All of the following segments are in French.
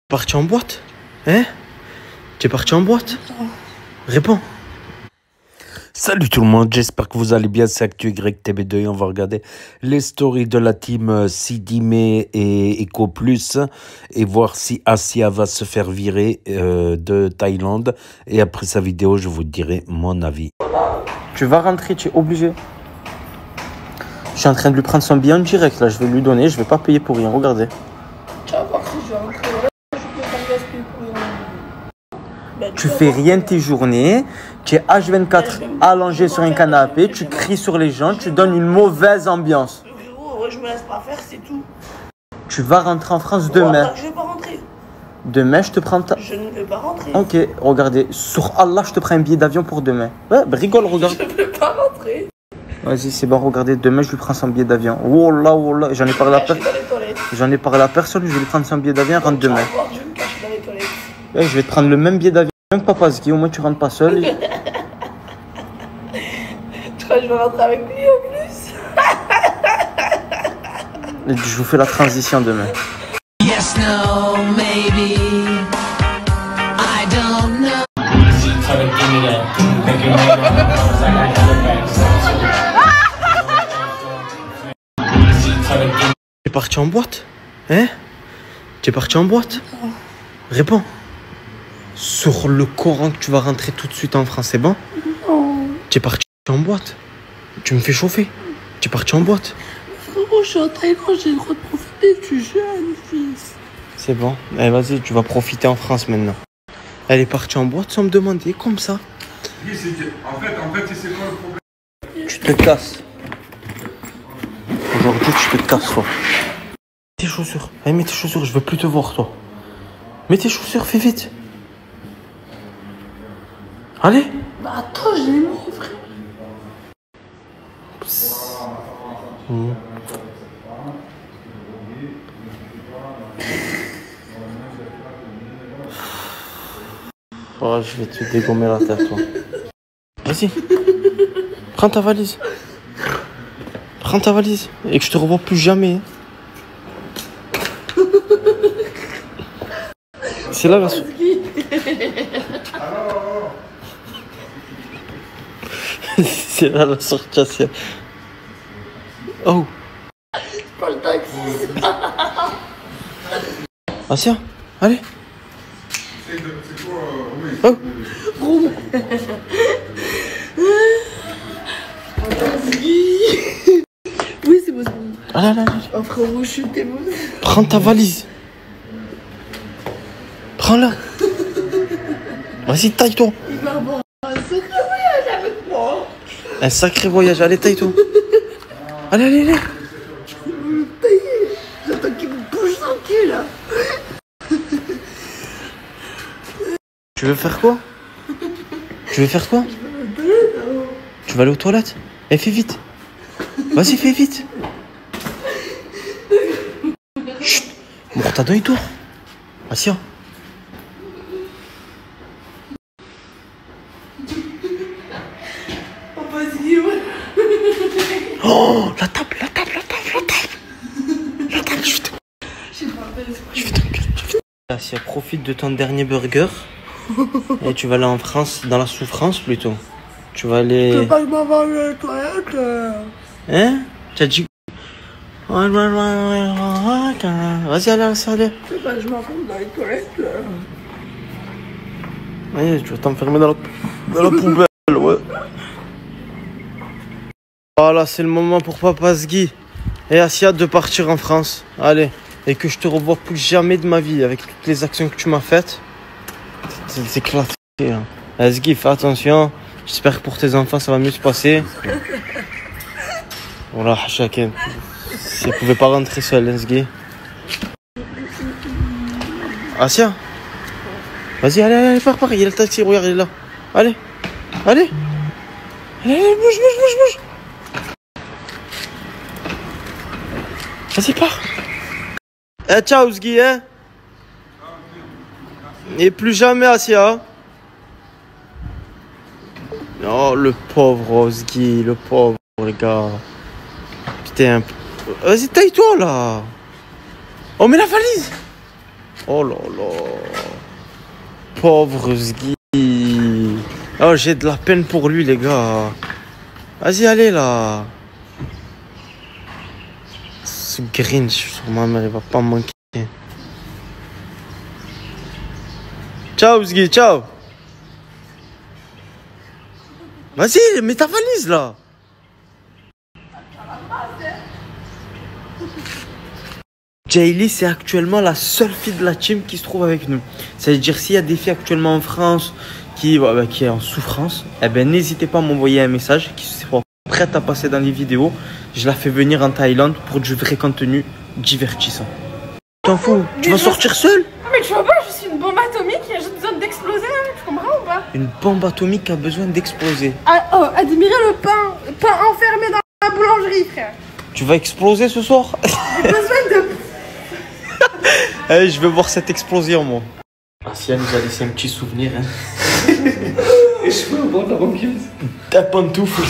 Parti en boîte? Hein? Tu es parti en boîte? Réponds. Salut tout le monde, j'espère que vous allez bien, c'est ActuYTB2 et on va regarder les stories de la team Sidime et Eco Plus et voir si Asia va se faire virer de Thaïlande et après sa vidéo je vous dirai mon avis. Tu vas rentrer, tu es obligé. Je suis en train de lui prendre son billet en direct là, je vais lui donner, je vais pas payer pour rien, regardez. Tu vas voir si je vais rentrer. Tu fais rien de tes journées, tu es H24 allongé sur un canapé, tu cries sur les gens, tu donnes une mauvaise ambiance. Frérot, je me laisse pas faire, c'est tout. Tu vas rentrer en France demain. Je vais pas rentrer. Demain, je te prends ta... Je ne vais pas rentrer. Ok, regardez, sur Allah, je te prends un billet d'avion pour demain. Ouais, bah, rigole, regarde. Je ne vais pas rentrer. Vas-y, c'est bon, regardez, demain, je lui prends son billet d'avion. Oh là, j'en ai parlé à personne. J'en ai parlé à personne, je vais lui prendre son billet d'avion, rentre demain. Je vais me cacher dans les toilettes. Ouais, je vais te prendre le même billet d'avion que Papa Ski, au moins tu rentres pas seul. Tu crois que je vais rentrer avec lui en plus? Je vous fais la transition demain. Yes, no, maybe. I don't know. Tu es parti en boîte? Hein? Tu es parti en boîte? Réponds. Sur le Coran que tu vas rentrer tout de suite en France, c'est bon? Non. Tu es parti en boîte? Tu me fais chauffer. Tu es parti en boîte? Frérot, je suis en Thaïlande, j'ai le droit de profiter. Tu es jeune, fils. C'est bon. Allez, vas-y, tu vas profiter en France maintenant. Elle est partie en boîte sans me demander, comme ça. Oui, en fait, c'est quoi le problème? Tu te casses. Aujourd'hui, tu te casses, toi. Tes chaussures. Allez, mets tes chaussures, je veux plus te voir, toi. Mets tes chaussures, fais vite. Allez. Bah attends, j'ai mis, frère. Oh, je vais te dégommer la tête, toi. Vas-y. Prends ta valise. Prends ta valise. Et que je te revois plus jamais. C'est là la... C'est là la sortie Asia. Oh. Pas le taxi. Asia, allez. C'est quoi? Oh. Oui, c'est bon. Allez. Oh frérot, je suis tellement... Prends ta valise. Prends-la. Vas-y, taille-toi. Il va avoir un sacré voyage avec moi. Un sacré voyage. Allez, taille-toi. Allez. J'attends qu'il me bouge son cul, là. Tu veux faire quoi? Tu veux faire quoi? Tu vas aller aux toilettes? Eh, fais vite. Vas-y, fais vite. Chut. Mortada et tout. Asia. Papa, c'est où? Oh, la table, je vais t'enculer. Asia, profite de ton dernier burger. Et tu vas aller en France, dans la souffrance plutôt. Tu vas aller... Tu veux pas que je m'en vais dans les toilettes? Hein? Tu as dit... Vas-y, allez. Tu veux pas que je m'en vais dans les toilettes? Allez, tu vas t'enfermer dans la poubelle, ouais. Voilà, c'est le moment pour Papa Sgui et Asia de partir en France. Allez, et que je te revois plus jamais de ma vie avec toutes les actions que tu m'as faites. C'est éclaté. Hein. Sgui, fais attention. J'espère que pour tes enfants, ça va mieux se passer. Voilà, chacun. Si elle pouvait pas rentrer seule, hein, Sgui. Asia. Vas-y, allez, pars. Il y a le taxi, regarde, il est là. Allez. Allez, bouge. Vas-y, pars. Eh, ciao, Sgui, hein. Et plus jamais, Asia. Oh, le pauvre Sgui, le pauvre, les gars. Putain. Vas-y, taille-toi, là. Oh, mais la valise. Oh là là. Pauvre Zgui. Oh, j'ai de la peine pour lui, les gars. Vas-y, allez là. Ce Grinch sur ma mère, il va pas me manquer. Ciao, Zgui, ciao. Vas-y, mets ta valise là. Jaylee, c'est actuellement la seule fille de la team qui se trouve avec nous. C'est-à-dire, s'il y a des filles actuellement en France qui est en souffrance, eh ben, n'hésitez pas à m'envoyer un message qui sera prête à passer dans les vidéos. Je la fais venir en Thaïlande pour du vrai contenu divertissant. T'en fous? Tu vas sortir seule? Mais tu vois pas, je suis une bombe atomique, j'ai juste besoin d'exploser, hein, tu comprends ou pas? Une bombe atomique a besoin d'exploser. Ah, oh, admirez le pain enfermé dans la boulangerie, frère. Tu vas exploser ce soir? J'ai besoin de... Allez, je veux voir cette explosion, moi. Asia nous a laissé un petit souvenir. Hein. Et je peux avoir la banquise. Ta pantoufle.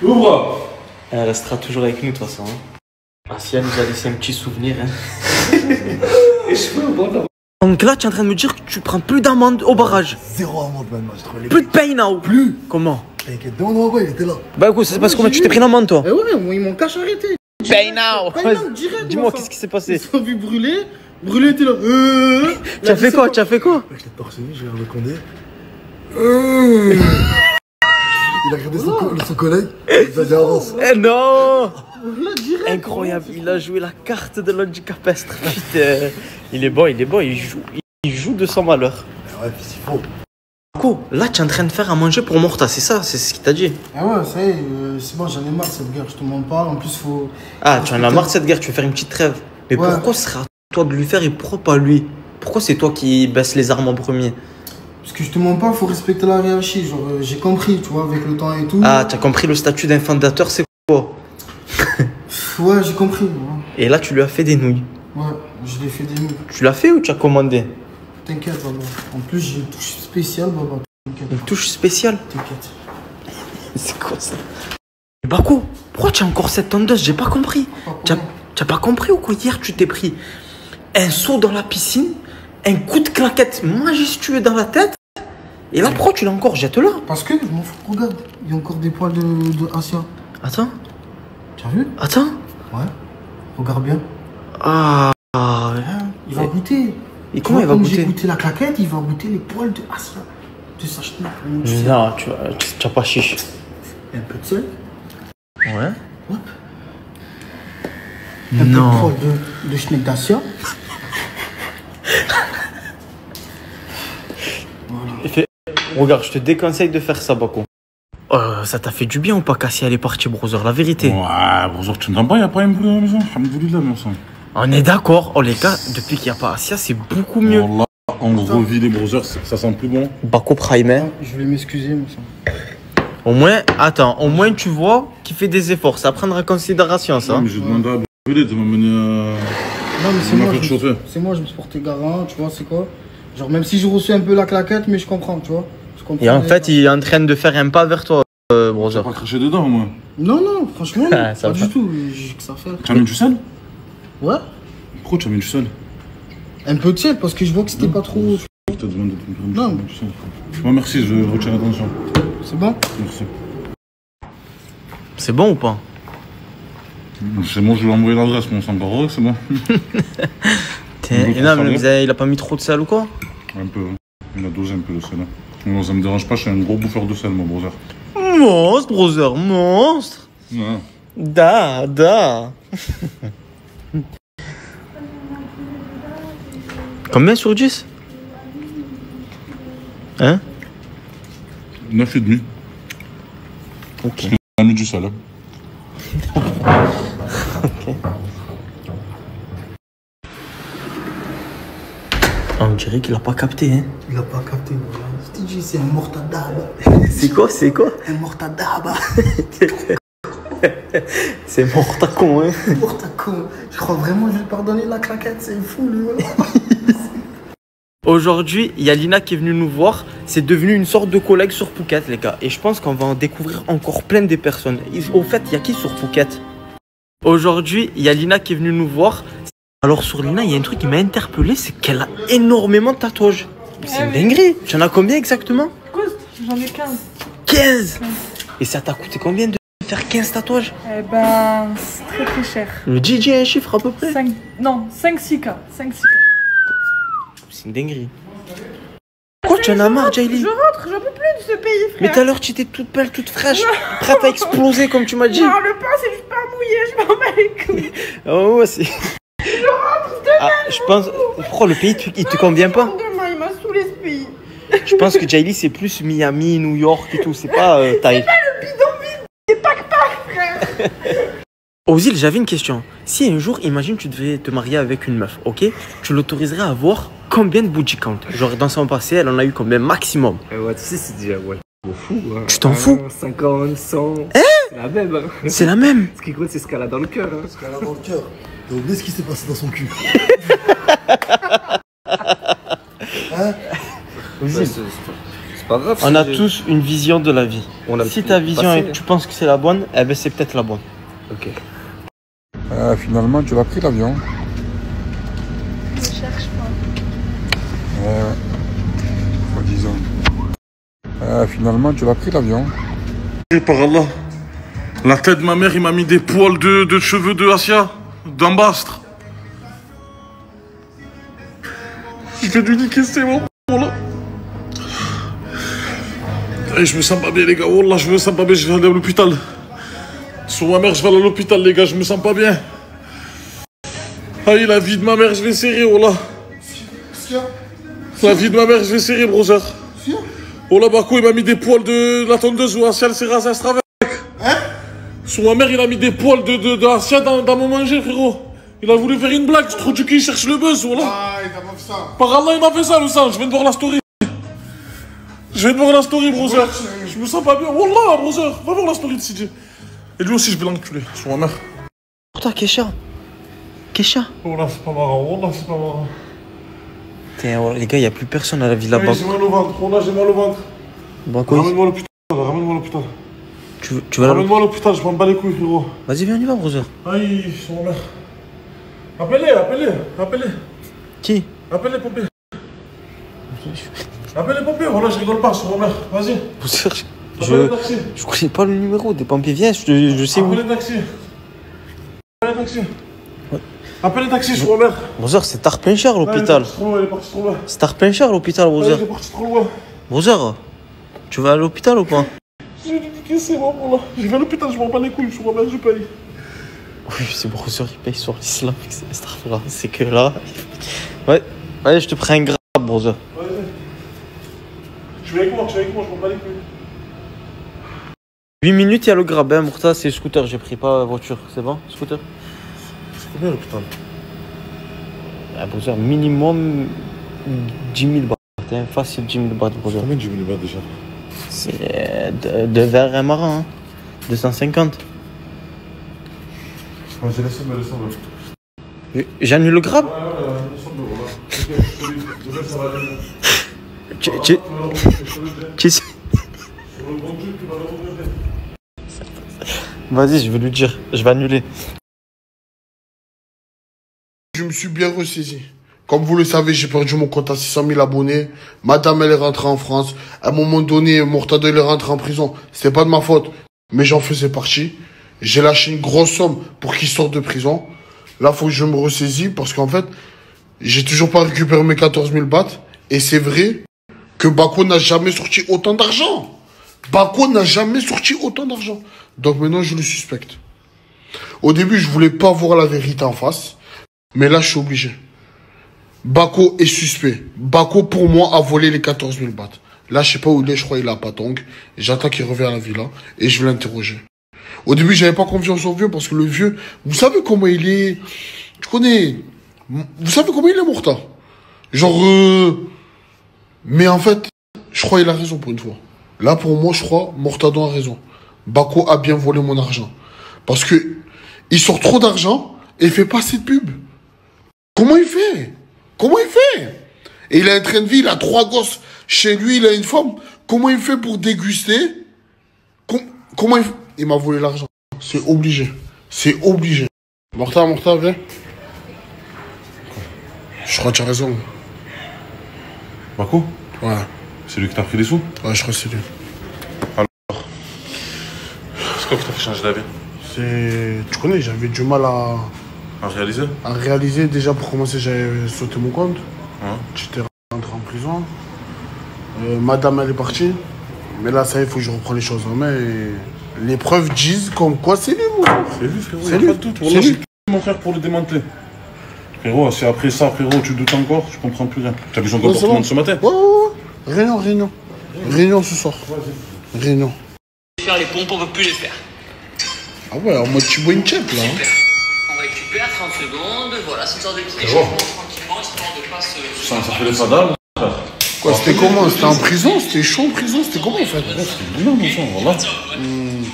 Ouvre. Elle restera toujours avec nous, de toute façon. Hein. Asia nous a laissé un petit souvenir. Hein. Et je peux avoir la... Donc là, tu es en train de me dire que tu prends plus d'amende au barrage. Zéro amende maintenant, j'ai trouvé les... Plus de paye now. Plus. Comment? T'inquiète, non, il était là. Bah écoute, c'est parce que tu t'es pris l'amende, toi. Eh ouais, moi ils m'ont cache arrêté. Pay now. Paye now, direct. Dis-moi, qu'est-ce qui s'est passé? Ils sont vus brûler. Brûler était là. Tu as fait quoi? Tu as fait quoi? Je l'ai torsionné, j'ai regardé Condé. Il a regardé son collègue, il a dit avance. Eh non! Là, direct. Incroyable, il a joué la carte de l'handicapestre. Putain, il est bon, il joue de son malheur. Ouais, puis c'est faux. Quoi? Là, tu es en train de faire à manger pour Morta, c'est ça? C'est ce qu'il t'a dit? Ah ouais, ça y est, c'est bon, j'en ai marre de cette guerre, je te mens pas. En plus, faut. Ah, tu en as marre de cette guerre, tu veux faire une petite trêve. Mais Ouais. pourquoi ce sera à toi de lui faire et pourquoi pas lui? Pourquoi c'est toi qui baisse les armes en premier? Parce que je te mens pas, faut respecter la hiérarchie. Genre, j'ai compris, tu vois, avec le temps et tout. Ah, tu as compris le statut d'un fondateur, c'est quoi? Ouais, j'ai compris. Ouais. Et là, tu lui as fait des nouilles. Ouais, je l'ai fait des nouilles. Tu l'as fait ou tu as commandé? T'inquiète, Baba. En plus, j'ai une touche spéciale, Baba. T'inquiète. Une touche spéciale? T'inquiète. C'est quoi ça? Bakou, pourquoi tu as encore cette tondeuse? J'ai pas compris. Tu as pas compris ou quoi? Hier, tu t'es pris un saut dans la piscine, un coup de claquette majestueux dans la tête, et là, pourquoi tu l'as encore? Jette-la. Parce que, je m'en fous, regarde. Il y a encore des poils de Asia. Attends, Tu as vu? attends. Ouais. Regarde bien. Ah. Hein, il va goûter. Et comment il va Comme j'ai goûter? goûté la claquette, il va goûter les poils de Asia. Tu saches pas comment tu sais. Non, tu as pas chiche. Un peu de sel. Ouais. Hop. Un peu de poil de schneck d'Asia. Regarde, je te déconseille de faire ça, Bakou. Ça t'a fait du bien ou pas, Cassie? Elle est partie, brother, la vérité. Ouais, bonjour, tu n'entends pas, il n'y a pas un bruit à la maison. Alhamdoulilah, mon sang. On est d'accord. Oh les gars, depuis qu'il n'y a pas Asia, c'est beaucoup mieux. Wallah, on revit les brothers, ça sent plus bon. Bakou Prime, hein. Je vais m'excuser, mon sang. Au moins, attends, au moins tu vois qu'il fait des efforts. Ça à prendre en considération, ça. Ouais, mais j'ai demandé à brûler de m'amener Non, mais c'est m'a moi, fait chauffer. je me suis porté garant, tu vois, c'est quoi? Genre, même si j'ai reçu un peu la claquette, mais je comprends, tu vois. Je comprends. Et en fait, il est en train de faire un pas vers toi, J'ai brother. pas craché dedans, moi. Non, franchement, Ah, ça pas va. du tout. J'ai que ça à faire. Tu as mis du sel? Ouais, Pourquoi tu as mis du sel? un peu de sel, parce que je vois que c'était pas trop. Je te demande de te mettre Non. du sel. Ouais, merci, je retiens attention. C'est bon? Merci. C'est bon ou pas? C'est bon, je lui ai envoyé l'adresse, mais on s'en encore c'est bon. Et non, mais il a pas mis trop de sel ou quoi? Un peu, hein. Il a dosé un peu de sel. Hein. Non, ça me dérange pas, je suis un gros bouffeur de sel, mon brother. Monstre, brother, monstre. Ouais. Da. Combien sur 10? Hein? 9,5. Ok. On a mis du sel. Hein. On dirait qu'il a pas capté, hein. Il a pas capté, voilà. Je t'ai dit, c'est un mortadaba. C'est quoi? Un mortadaba. C'est mort à con, hein. Mortacon. Je crois vraiment que je vais te pardonner la claquette, c'est fou, lui. Ouais. Aujourd'hui, il y a Lina qui est venue nous voir. C'est devenu une sorte de collègue sur Phuket, les gars. Et je pense qu'on va en découvrir encore plein des personnes. Au fait, il y a qui sur Phuket? Aujourd'hui, il y a Lina qui est venue nous voir. Alors sur Lina, il y a un truc qui m'a interpellé, c'est qu'elle a énormément de tatouages. C'est une dinguerie. Tu en as combien exactement? J'en ai 15. 15. Et ça t'a coûté combien de faire 15 tatouages? Eh ben, c'est très très cher. Le DJ a un chiffre à peu près? 5-6K. 5-6K. C'est une dinguerie. Pourquoi tu en as marre, Jaylee? Je rentre, j'en peux plus de ce pays, frère. Mais tout à l'heure, tu étais toute belle, toute fraîche, prête à exploser comme tu m'as dit. Non, le pain, c'est juste pas mouillé, je m'en bats les couilles. Oh, ouais, c'est... je pense... Pourquoi le pays, il te convient pas? Demain, il m'a saoulé ce pays. Je pense que Jaylee, c'est plus Miami, New York et tout, c'est pas Taï. C'est pas le bidonville, c'est pack-pack, frère. Ozil, j'avais une question. Si un jour, imagine, tu devais te marier avec une meuf, ok? Tu l'autoriserais à avoir combien de booty count? Genre, dans son passé, elle en a eu combien maximum? Ouais, tu sais, c'est déjà, ouais, je m'en fous. Hein. Tu t'en fous? 50, 100. C'est la même. Hein. C'est la même. Ce qui compte, c'est ce qu'elle a dans le cœur. Hein. Ce qu'elle a dans le cœur. T'as oublié ce qui s'est passé dans son cul. Hein? Ozil, C'est pas grave. on a tous une vision de la vie. On a Si ta vision, passé, tu penses que c'est la bonne, eh ben c'est peut-être la bonne. Ok. Finalement, tu l'as pris l'avion. Je cherche pas. Ouais. Soi-disant. Finalement, tu l'as pris l'avion. Par Allah, la tête de ma mère, il m'a mis des poils de cheveux de Asia, d'Ambastre. Je vais lui niquer, c'est bon. Voilà. Et je me sens pas bien, les gars. Wallah, je me sens pas bien, je vais aller à l'hôpital. Sur ma mère, je vais aller à l'hôpital, les gars, je me sens pas bien. Aïe, la vie de ma mère, je vais serrer, Wallah. La vie de ma mère, je vais serrer, brother. Wallah, Bako, il m'a mis des poils de la tondeuse où Asia, elle s'est rasée à Stravec. Hein? Sur ma mère, il a mis des poils de Asia dans mon manger, frérot. Il a voulu faire une blague, je trouve qu'il cherche le buzz, voilà. Ah, il t'a pas fait ça. Par Allah, il m'a fait ça, le sang. Je viens de voir la story. Je viens de voir la story, brother. Je me sens pas bien. Wallah, brother. Va voir la story de CJ. Et lui aussi, je vais l'enculer, sur ma mère. Pourtant, Kesha. Kesha. Wallah, c'est pas marrant. Wallah, c'est pas marrant. Putain, oh, les gars, il n'y a plus personne à la ville là-bas. J'ai mal au ventre. Wallah, j'ai mal au ventre. Bako, Ramène-moi à l'hôpital. Ramène-moi à l'hôpital. tu vas là. Ramène-moi à l'hôpital, je m'en bats les couilles, frérot. Vas-y, viens, on y va, brother. Aïe, sur ma mère. Appelez. Qui? Appelle les pompiers. Appelle les pompiers, voilà, je rigole pas, sur ma mère. Vas-y. Brother, Appelle le taxi. je connais pas le numéro des pompiers. Viens, je sais où. Appelle le taxi. Appelle le taxi, sur ma mère. Brother, c'est tard plein cher l'hôpital. Elle est partie trop loin. C'est tard plein cher l'hôpital, Elle brother. est partie trop loin. Brother, tu vas à l'hôpital ou pas? J'ai dit que c'est bon, voilà. Je vais à l'hôpital, je m'en bats les couilles, sur ma mère, je paye. Oui, c'est brother qui paye sur l'islam. C'est que là. Ouais, allez, je te prends un grab, brother. Vas-y. Je vais avec moi, je m'en bats les couilles. 8 minutes, il y a le grab, hein, Mourta, c'est scooter, j'ai pris pas voiture. C'est bon, scooter? C'est combien l'hôpital? Ah, brother, minimum 10 000 bahts. Hein, facile 10 000 bahts, brother. Combien de 10 000 bahts déjà? C'est de verre un marin, hein. 250. Vas-y, laisse-moi. J'annule le grab? Ouais, laisse-moi, voilà. Ok, ça va aller. Tu sais. Vas-y, je vais lui dire, je vais annuler. Je me suis bien ressaisi. Comme vous le savez, j'ai perdu mon compte à 600 000 abonnés. Madame, elle est rentrée en France. À un moment donné, Mortado, il est rentré en prison. C'était pas de ma faute, mais j'en faisais partie. J'ai lâché une grosse somme pour qu'il sorte de prison. Là, faut que je me ressaisis parce qu'en fait, j'ai toujours pas récupéré mes 14 000 bahts. Et c'est vrai que Bako n'a jamais sorti autant d'argent. Bako n'a jamais sorti autant d'argent. Donc maintenant, je le suspecte. Au début, je voulais pas voir la vérité en face. Mais là, je suis obligé. Bako est suspect. Bako, pour moi, a volé les 14 000 bahts. Là, je sais pas où il est, je crois qu'il est à Patong. J'attends qu'il revienne à la villa et je vais l'interroger. Au début, j'avais pas confiance au vieux parce que le vieux, vous savez comment il est. Tu connais. Vous savez comment il est, Mourta. Genre. Mais en fait, je crois qu'il a raison pour une fois. Là, pour moi, je crois, Mortado a raison. Bako a bien volé mon argent. Parce que il sort trop d'argent et il fait pas assez de pub. Comment il fait? Et il a un train de vie, il a 3 gosses. Chez lui, il a une femme. Comment il fait pour déguster? Comment il fait? Il m'a volé l'argent. C'est obligé. Morta, viens. Je crois que tu as raison. Baco? Ouais. C'est lui qui t'a pris des sous? Ouais, je crois que c'est lui. C'est quoi qui t'a fait changer d'avis? Tu connais, j'avais du mal À réaliser? à réaliser. Déjà, pour commencer, j'avais sauté mon compte. Hein? J'étais rentré en prison. Madame, elle est partie. Mais là, ça y est, il faut que je reprenne les choses en main. Et les preuves disent comme quoi c'est lui, mon frère. C'est lui, frérot. C'est y a lui. pas de doute. Wallah, j'ai tout fait, mon frère, pour le démanteler. Frérot, si après ça, frérot, tu doutes encore, je comprends plus rien. T'as vu son comportement de ce matin? Ouais. Réunion. Réunion ce soir. Réunion. Faire les pompes, on peut plus les faire. Ah ouais, en mode tu bois une chip là. Super. On récupère 30 secondes, voilà, c'est une sorte de petit échauffement tranquillement, histoire de pas se... Ça fait les fadas, mon frère. Quoi, c'était comment? C'était en prison? C'était chaud en prison? C'était comment en fait? C'était bien, mon sang, voilà.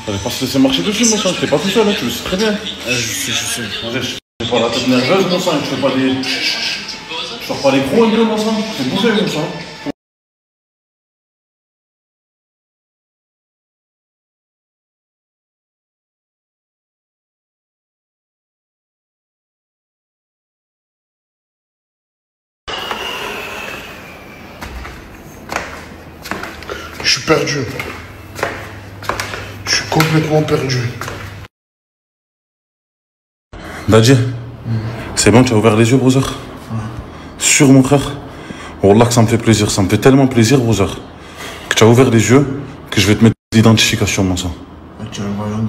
T'allais pas se laisser marcher dessus, mon sang. T'es pas tout seul, hein, tu le sais très bien. Je sais. Je fais pas la tête nerveuse, mon sang. Je fais pas des... Je sors pas les crocs un peu, mon sang. C'est bouger, mon sang. Je suis perdu. Je suis complètement perdu. Dadji, c'est bon, tu as ouvert les yeux, brother? Sûr, mon frère? Wallah que ça me fait plaisir, ça me fait tellement plaisir, brother, que tu as ouvert les yeux, que je vais te mettre l'identification, mon sang.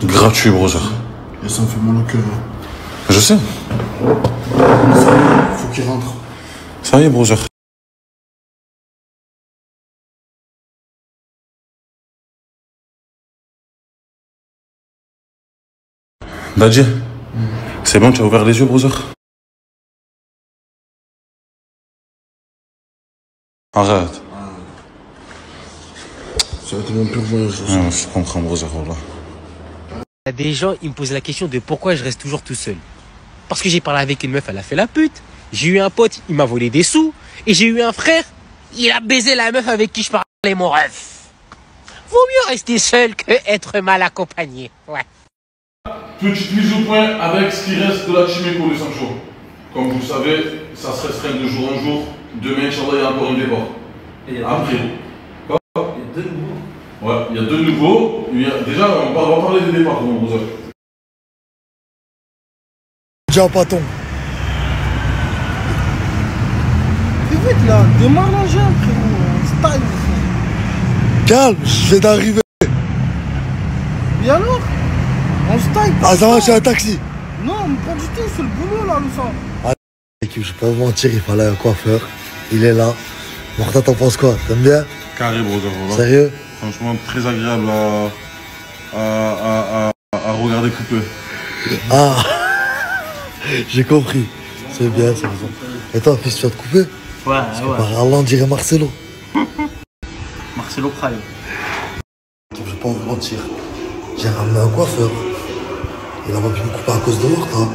Gratuit, brother. Et ça me fait mal au cœur. Je sais. Faut qu'il rentre. Ça y est, brother. Dadji, c'est bon, tu as ouvert les yeux, brother? Arrête. Ça va être mon pire voyage. Je comprends, brother, voilà. Il y a des gens, ils me posent la question de pourquoi je reste toujours tout seul. Parce que j'ai parlé avec une meuf, elle a fait la pute. J'ai eu un pote, il m'a volé des sous. Et j'ai eu un frère, il a baisé la meuf avec qui je parlais, mon ref. Vaut mieux rester seul que être mal accompagné. Ouais. Petite mise au point avec ce qui reste de la Chimeco, les Sancho. Comme vous le savez, ça se restreint de jour en jour. Demain, Inch'Allah, il y a encore un départ. Après. Quoi? Il y a deux nouveaux. Ouais, il y a deux nouveaux. Déjà, on va parler des départs, mon brother. Déjà, patron. Fais vite là, démarre l'engin, frérot. Style. Calme, je viens d'arriver. Et alors? On style. Ah, ça va, j'ai un taxi. Non, mais pas du tout, c'est le boulot là, le sang. Ah, je vais pas vous mentir, il fallait un coiffeur. Il est là. Morta, t'en penses quoi? T'aimes bien? Carré, brother. Voilà. Sérieux? Franchement, très agréable à regarder couper. Ah, j'ai compris. C'est bien, c'est raison. Et toi, fils, tu vas te couper? Ouais, parce que par Allah, on dirait Marcelo. Marcelo Prime. Je vais pas vous mentir. J'ai ramené un coiffeur. Il a pas pu me couper à cause de Morta.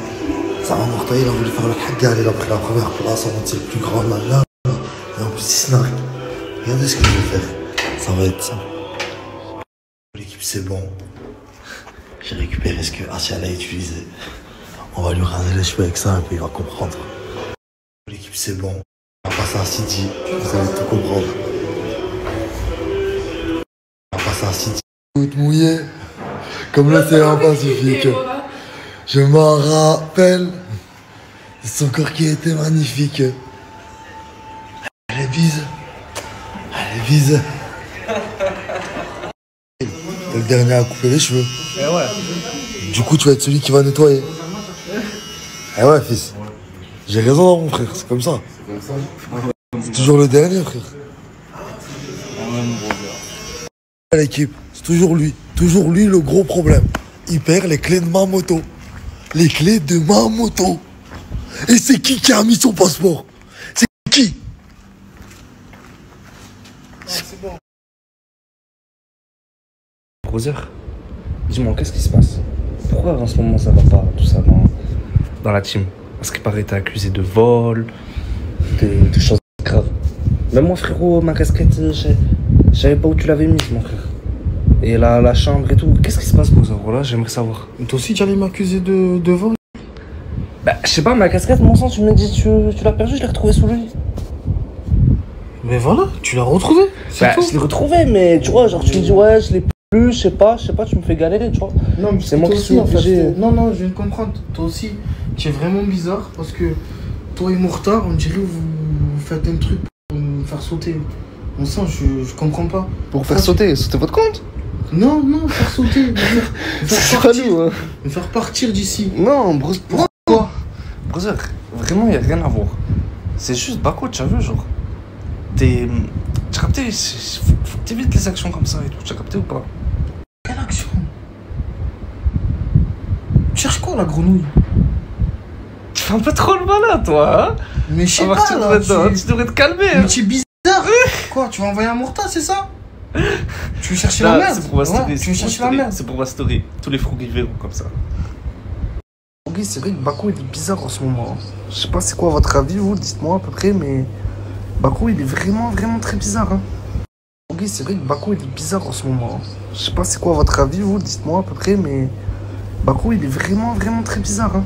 Ça va, Morta, il a voulu faire le hagal. Il a pris la première place. On c'est le plus grand de la gamme. Et en plus, il snark. Regardez ce que je vais faire. Ça va être ça. L'équipe, c'est bon. J'ai récupéré ce que Asiel a utilisé. On va lui raser les cheveux avec ça et puis il va comprendre. L'équipe, c'est bon. On va passer à Sidi. Vous allez tout comprendre. On va passer à Sidi. Tout mouillé. Comme l'océan Pacifique. Je m'en rappelle. Son corps qui était magnifique. Elle est bise. Elle est bise. T'es le dernier à couper les cheveux. Eh ouais. Du coup, tu vas être celui qui va nettoyer. Eh ouais, fils. J'ai raison, mon frère. C'est comme ça. C'est toujours le dernier, frère. L'équipe, c'est toujours lui. Toujours lui le gros problème. Il perd les clés de ma moto. Les clés de ma moto. Et c'est qui a mis son passeport? C'est qui? C'est bon. Brother, dis-moi, qu'est-ce qui se passe? Pourquoi en ce moment ça va pas, tout ça, dans la team? Parce qu'il paraît que t'es accusé de vol, de choses graves. Même moi, frérot, ma casquette, je savais pas où tu l'avais mise, mon frère. Et la chambre et tout. Qu'est-ce qui se passe, brother? Voilà, j'aimerais savoir. Toi aussi, tu allais m'accuser de vol? Bah, je sais pas, ma casquette, mon sang, tu me dis, tu l'as perdue, je l'ai retrouvée sous le lit. Mais voilà, tu l'as retrouvée. Bah, je l'ai retrouvée, mais tu vois, genre, tu me dis, ouais, je l'ai plus, je sais pas, tu me fais galérer, tu vois. Non, mais c'est moi qui suis obligé. Non, je viens de comprendre. Toi aussi, tu es vraiment bizarre parce que toi et Mourtar, on dirait que vous faites un truc pour me faire sauter. Mon sang, je comprends pas. Pour faire sauter votre compte? Non, faire sauter. Me faire partir d'ici. Non, pourquoi? Brother, vraiment, y a rien à voir. C'est juste Bako, tu as vu, genre. Tu as capté? Faut que t'évites les actions comme ça et tout. Tu as capté ou pas? Quelle action? Tu cherches quoi, la grenouille? Tu fais un peu trop le malin, toi, hein? Mais je sais pas, là. Tu devrais te calmer. Mais tu es bizarre. Quoi, tu vas envoyer un Mourtar, c'est ça? Tu veux chercher la merde? C'est pour ma story. Tu veux chercher la merde? C'est pour ma story. Tous les Froggy verront comme ça. Froggy, c'est vrai que Bako, il est bizarre en ce moment. Je sais pas c'est quoi votre avis, vous, dites-moi à peu près, mais Bako, il est vraiment très bizarre. Hein. Froggy, c'est vrai que Bako, il est bizarre en ce moment. Je sais pas c'est quoi votre avis, vous, dites-moi à peu près, mais Bako, il est vraiment très bizarre. Hein.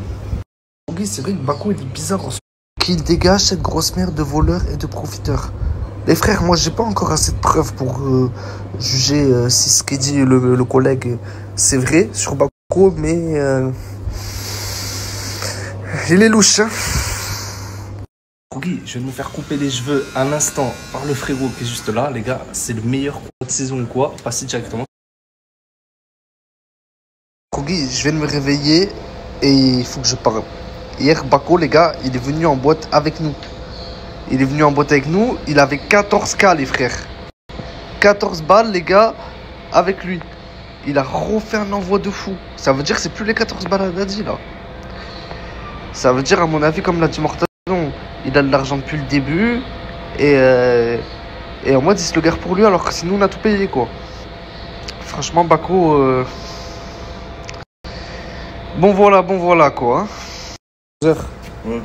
Froggy, c'est vrai que Bako, il est bizarre en ce moment. Qu'il dégage cette grosse merde de voleurs et de profiteurs. Les frères, moi j'ai pas encore assez de preuves pour juger si ce qu'a dit le collègue c'est vrai sur Bako, mais il est louche. Hein. Froggy, je vais me faire couper les cheveux à l'instant par le frérot qui est juste là, les gars. C'est le meilleur coup de saison ou quoi. Passez directement. Froggy, je viens de me réveiller et il faut que je parle. Hier, Bako, les gars, il est venu en boîte avec nous. Il avait 14 cas, les frères. 14 balles, les gars, avec lui. Il a refait un envoi de fou. Ça veut dire que c'est plus les 14 balles à Daddy, là. Ça veut dire, à mon avis, comme l'a dit Mortadon, il a de l'argent depuis le début. Et en mode, il se le garde pour lui, alors que c'est nous, on a tout payé, quoi. Franchement, Bako... Bon, voilà, quoi. Hein. Ouais.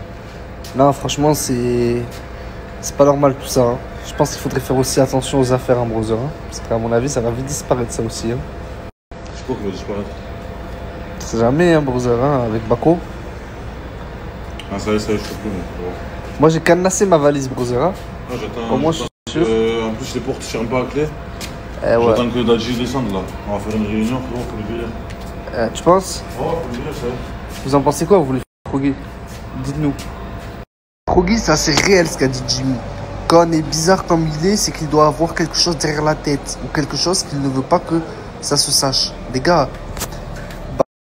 Non, franchement, c'est pas normal tout ça. Hein. Je pense qu'il faudrait faire aussi attention aux affaires, hein, brother. Hein. Parce qu'à mon avis, ça va vite disparaître, ça aussi. Hein. Je crois qu'il va disparaître. C'est jamais, hein, brother, hein, avec Bako. Ah, ça y est, je sais plus. Moi, j'ai cadenassé ma valise, brother. Hein. Ah, j'attends. Au moins, je suis sûr. En plus, les portes ne tirent pas à clé. Ouais. J'attends que Dadji descende là. On va faire une réunion, frérot, pour le virer. Tu penses? Oh, pour le virer, ça y est. Vous en pensez quoi, vous, les Froggy? Dites-nous. Froggy, ça c'est réel ce qu'a dit Jimmy. Quand on est bizarre comme il est, c'est qu'il doit avoir quelque chose derrière la tête. Ou quelque chose qu'il ne veut pas que ça se sache. Les gars,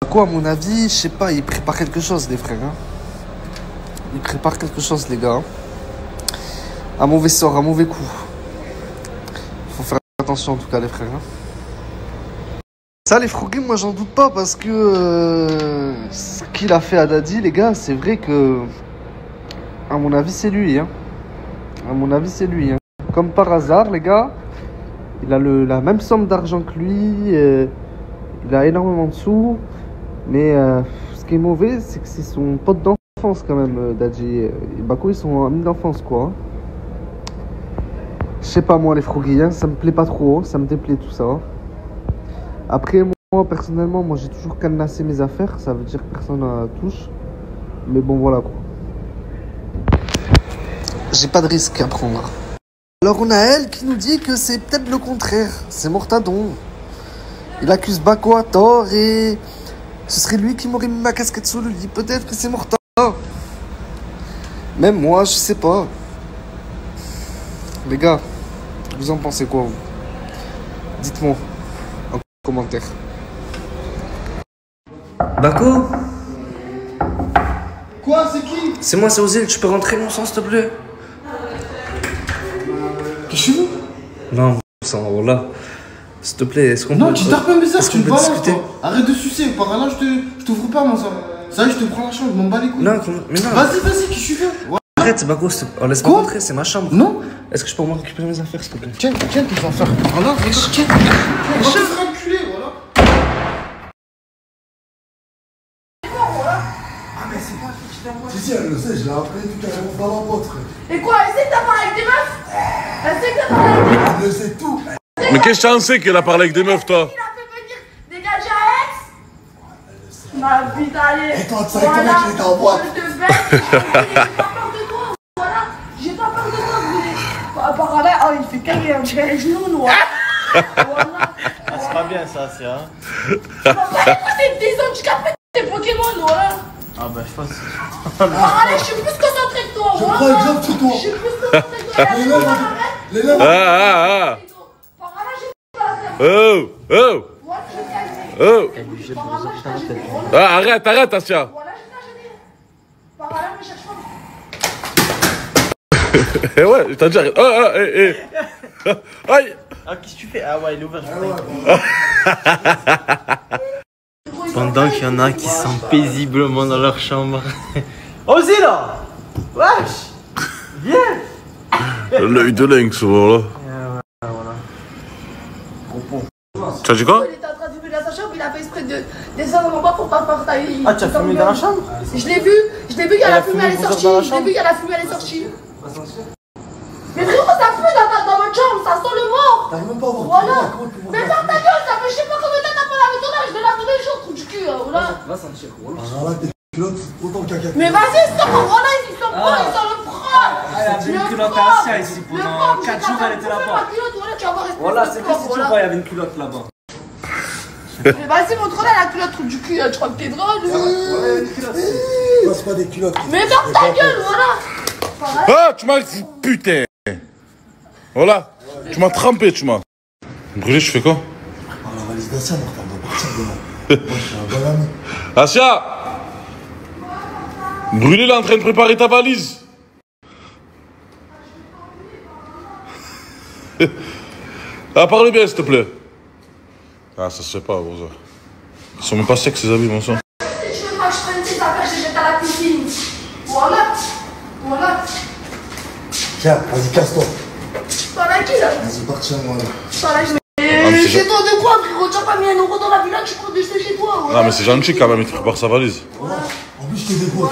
Bako, à mon avis, je sais pas, il prépare quelque chose, les frères. Hein. Il prépare quelque chose, les gars. Hein. Un mauvais sort, un mauvais coup. Faut faire attention en tout cas, les frères. Hein. Ça, les Froggy, moi j'en doute pas parce que ce qu'il a fait à Daddy, les gars, c'est vrai que, à mon avis, c'est lui. Hein. À mon avis, c'est lui. Hein. Comme par hasard, les gars, il a la même somme d'argent que lui, il a énormément de sous, mais ce qui est mauvais, c'est que c'est son pote d'enfance quand même, Daddy. Et Bako, ils sont amis d'enfance, quoi. Hein. Je sais pas, moi, les Froggy, hein, ça me plaît pas trop, ça me déplaît tout ça. Hein. Après, moi, personnellement, j'ai toujours cadenassé mes affaires. Ça veut dire que personne ne touche. Mais bon, voilà, quoi. J'ai pas de risque à prendre. Alors, on a elle qui nous dit que c'est peut-être le contraire. C'est Mortadon. Il accuse Bako à tort et ce serait lui qui m'aurait mis ma casquette sous le lit. Peut-être que c'est Mortadon. Même moi, je sais pas. Les gars, vous en pensez quoi, vous? Dites-moi. Commentaire. Bako? Quoi, c'est qui? C'est moi, c'est Ozil, tu peux rentrer mon sang s'il te plaît? Qu'est-ce que tu veux? Non, sang, voilà. S'il te plaît, est-ce qu'on peut... Non, tu tapes un message, tu me balances, discuter? toi. Arrête de sucer, par là, je t'ouvre pas, mon sang. Ça y est, je te prends la chambre, je m'en bats les couilles. Non, mais non. Vas-y, qu'est-ce que tu veux? Ouais. Arrête, Bako, laisse-moi rentrer, c'est ma chambre. Non. Est-ce que je peux au moins récupérer mes affaires, s'il te plaît? Tiens, tes affaires. Voilà, regarde, tiens. On va te faire enculer, voilà. Si, elle le sait, je l'ai appris tout à l'heure dans la vôtre. Et quoi, elle sait que t'as parlé avec des meufs? Elle sait que t'as parlé avec des meufs? Elle le sait tout. Mais qu'est-ce que t'en sais qu'elle a parlé avec des meufs, toi? Il a fait venir des gars de Jaex? Ma vie d'aller. Et toi, tu savais que ton mec, il était en boîte. Je te baisse. J'ai pas peur de toi. Voilà. J'ai pas peur de toi, Brûlé. Apparemment, oh, il fait caguer, on dirait les genoux, noir. Voilà. C'est pas bien ça, c'est hein. C'est des handicapés, des Pokémon, voilà. Ah bah je pense. Allez, je suis plus concentré que toi, Je voilà. prends exemple sur toi. Je suis plus concentré que toi. Les lèvres. Ah. Oh. Oh. Ah, arrête, Asia. Eh ouais, je t'ai dit arrête. Aïe. Ah, qu'est-ce que tu fais? Ah ouais, il est ouvert, je Pendant qu'il y en a qui sont paisiblement dans leur chambre. Osez là! Wesh! Viens! L'œil de lynx, voilà. Tu as dit quoi? Il était en train de fumer dans sa chambre, il a fait exprès de descendre en bas pour pas partager. Ah, tu as fumé dans la chambre? Je l'ai vu, il y a la fumée, elle est sortie. Mais frérot, ça pue dans votre chambre, ça sent le mort. T'arrives même pas à voir. Voilà. Mais ferme ta gueule, ça fait je sais pas combien de temps t'as pas lavé ton âge, je vais la tous les jours, trou du cul, voilà. Va sentir, voilà. Alors là, tes culottes, autant de caca. Mais vas-y, sors, voilà, ils sont bons, ils sont le propre. Ah, il y avait une culotte à Asia ici pendant 4 jours, elle était là-bas. Voilà, c'est pas si tu vois, il y avait une culotte là-bas. Mais vas-y, montre-la la culotte, trou du cul, tu crois que t'es drôle. C'est pas des culottes. Mais ferme ta gueule, voilà. Ah, tu m'as... Putain. Voilà. Tu m'as trempé, tu m'as. Brûlé, je fais quoi? Ah, la valise d'Asia, on doit partir demain. Moi, je suis un bon ami. Asia! Brûlé, il est en train de préparer ta valise. Ah, parle bien, s'il te plaît. Ah, ça se fait pas, Rosa. Ils sont même pas secs, ces habits, mon sang. Je veux pas que je prenne tes affaires, je les jette à la cuisine. Voilà. Voilà. Tiens, vas-y, casse-toi. Par là qui là? Vas-y, parti à moi là. Par là, mais chez toi de quoi, frérot? Tu as pas mis 1 euro dans la villa, tu prends des choses chez toi. Voilà. Ah, mais c'est gentil quand même, il te prépare sa valise. Voilà. En plus, je te dépose.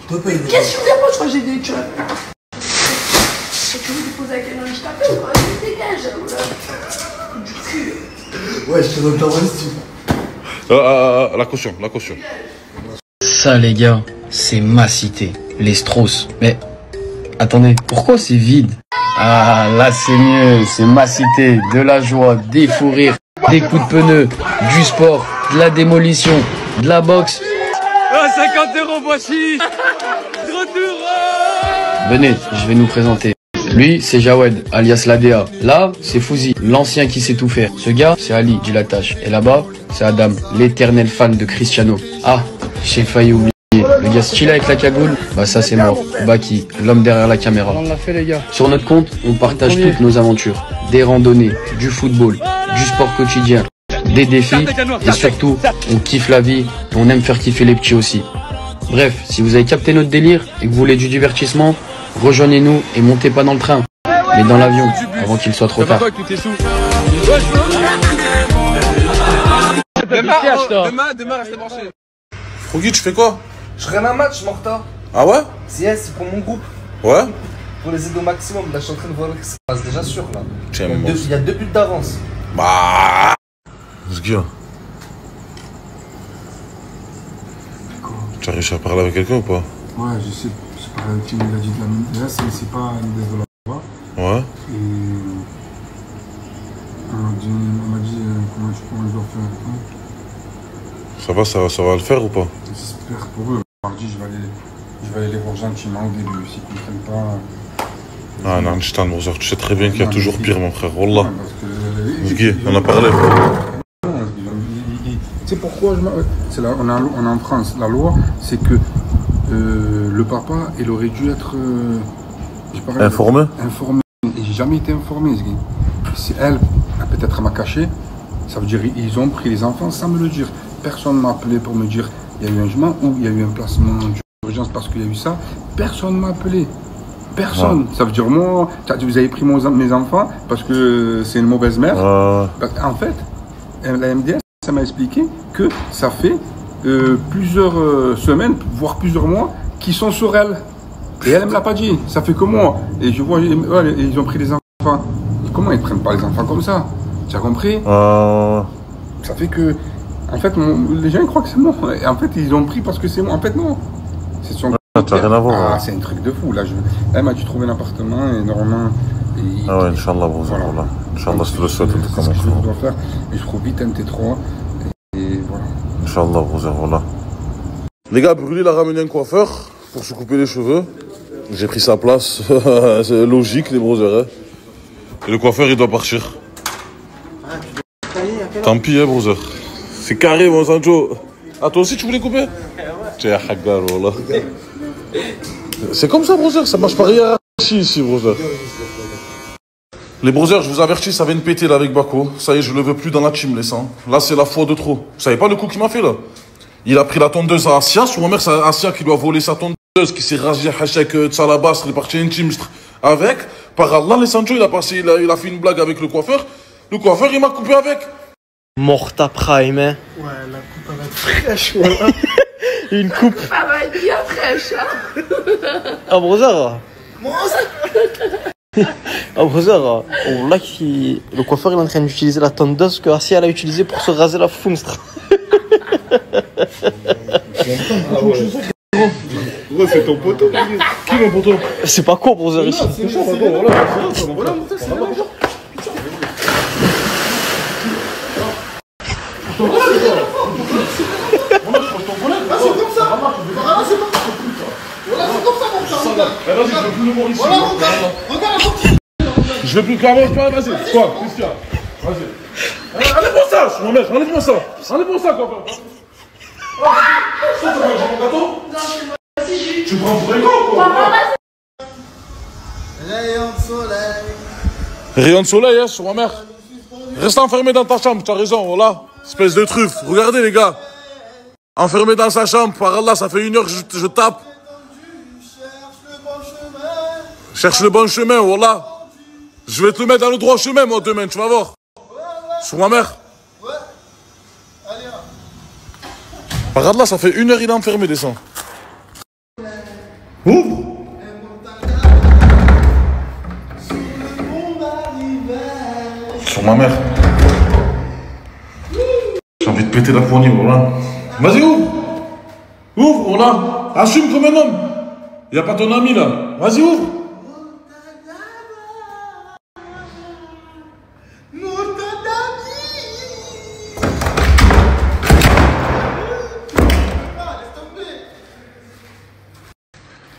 Je te paye. Qu'est-ce que tu me déposes? Je crois que j'ai des tueurs. Tu veux déposer avec un handicapé ou quoi? Tu dégage, voilà. Du cul. Ouais, je te donne ta valise, tu La caution, la caution. Ça, les gars, c'est ma cité, les Strauss. Mais attendez, pourquoi c'est vide? Ah, là c'est mieux, c'est ma cité, de la joie, des fous rires, des coups de pneus, du sport, de la démolition, de la boxe. Ah, 50 €, voici. De retour. Venez, je vais nous présenter. Lui, c'est Jawed, alias l'ADA. Là, c'est Fouzi, l'ancien qui sait tout faire. Ce gars, c'est Ali, dit la tâche. Et là-bas, c'est Adam, l'éternel fan de Cristiano. Ah, j'ai failli oublier. Le gars stylé avec la cagoule, bah ça c'est mort. Baki, l'homme derrière la caméra. On l'a fait, les gars. Sur notre compte, on partage toutes nos aventures. Des randonnées, du football, du sport quotidien, des défis. Et surtout, on kiffe la vie et on aime faire kiffer les petits aussi. Bref, si vous avez capté notre délire et que vous voulez du divertissement, rejoignez-nous et montez pas dans le train, mais dans l'avion, avant qu'il soit trop tard. Demain, restez branchés. Frogi, tu fais quoi? Je ferai un match, Morta. Ah ouais? C'est pour mon groupe. Ouais? Pour les aider au maximum. Là, je suis en train de voir que ça passe déjà sûr, là. Tiens, Il y a 2 buts d'avance. Bah. C'est qui, là? Tu as réussi à parler avec quelqu'un ou pas? Ouais, je sais. J'ai parlé avec qui il a dit de la même. Là, c'est pas une de là-bas. Ouais. Et. On m'a dit comment je dois faire avec moi. Ça va le faire ou pas? J'espère pour eux. Mardi, je vais aller les voir gentiment au début. S'ils ne comprennent pas. Ah non, tu sais très bien qu'il y a toujours pire, mon frère. Wallah. Parce que. On a parlé. Tu sais pourquoi on est en France. La loi, c'est que le papa, il aurait dû être. Informé? Informé. Et j'ai jamais été informé, ce gars. C'est elle, peut-être elle m'a caché. Ça veut dire ils ont pris les enfants sans me le dire. Personne ne m'a appelé pour me dire il y a eu un jugement ou il y a eu un placement d'urgence parce qu'il y a eu ça. Personne ne m'a appelé. Personne. Ouais. Ça veut dire moi, vous avez pris mes enfants parce que c'est une mauvaise mère. En fait, la MDS, ça m'a expliqué que ça fait plusieurs semaines, voire plusieurs mois, qu'ils sont sur elle. Et elle ne me l'a pas dit. Ça fait que moi. Et je vois, ils ont pris les enfants. Et comment ils ne prennent pas les enfants comme ça? Tu as compris? Ça fait que, En fait, les gens ils croient que c'est moi. Et en fait, ils ont pris parce que c'est moi. En fait, non. C'est son... T'as rien à voir. Ah, c'est un truc de fou. Là, elle m'a dû trouver un appartement et normalement. Ah ouais, Inch'Allah, voilà. Inch'Allah, je te le souhaite en tout cas. C'est ce que je dois faire. Et je trouve vite un T3. Et voilà. Inch'Allah, voilà. Les gars, Brûlé l'a ramené un coiffeur pour se couper les cheveux. J'ai pris sa place. C'est logique, les brothers. Hein. Et le coiffeur, il doit partir. Tant pis, hein, brother. C'est carré, mon Sancho. Ah, toi aussi, tu voulais couper? Tiens, Hagar, voilà. C'est comme ça, brother. Ça marche pas hiérarchie ici, brother. Les brothers, je vous avertis, ça vient de péter là avec Bako. Ça y est, je le veux plus dans la team, les sangs. Là, c'est la fois de trop. Vous savez pas le coup qu'il m'a fait là? Il a pris la tondeuse à Asia. Sur ma mère, c'est Asia qui lui a volé sa tondeuse, qui s'est rasé Hachek Tsalabas, il est parti intime avec. Par Allah, les Sancho, il a fait une blague avec le coiffeur. Le coiffeur, il m'a coupé avec. Morta Prime, hein. Ouais, la coupe elle va être fraîche, voilà. Une coupe. Ça va être bien fraîche, hein. Ah, brother. Ah, brother. Oh, là, le coiffeur il est en train d'utiliser la tondeuse que Assia elle a utilisée pour se raser la founstre. Ouais, c'est ton poteau. Qui mon poteau? C'est pas quoi, brother, ici. C'est ça, voilà. Je veux plus carrément, vas-y. Quoi, Christian? Vas-y. Enlève-moi ça, je m'en mets, enlève-moi ça, quoi. Ça, tu manges mon gâteau? Tu prends pour égaux, quoi. Rayon de soleil. Rayon de soleil, hein, sur ma mère. Reste enfermé dans ta chambre, tu as raison, voilà. Espèce de truffe. Regardez, les gars. Enfermé dans sa chambre, par Allah, ça fait 1 heure que je tape. Cherche le bon chemin, voilà. Je vais te le mettre dans le droit chemin, moi, demain, tu vas voir. Sur ma mère. Par Allah, ça fait 1 heure, il est enfermé, descend. Ouvre. Sur ma mère. J'ai envie de péter la poignée, voilà. Vas-y, ouvre. Ouvre, voilà. Assume comme un homme. Y a pas ton ami, là. Vas-y, ouvre.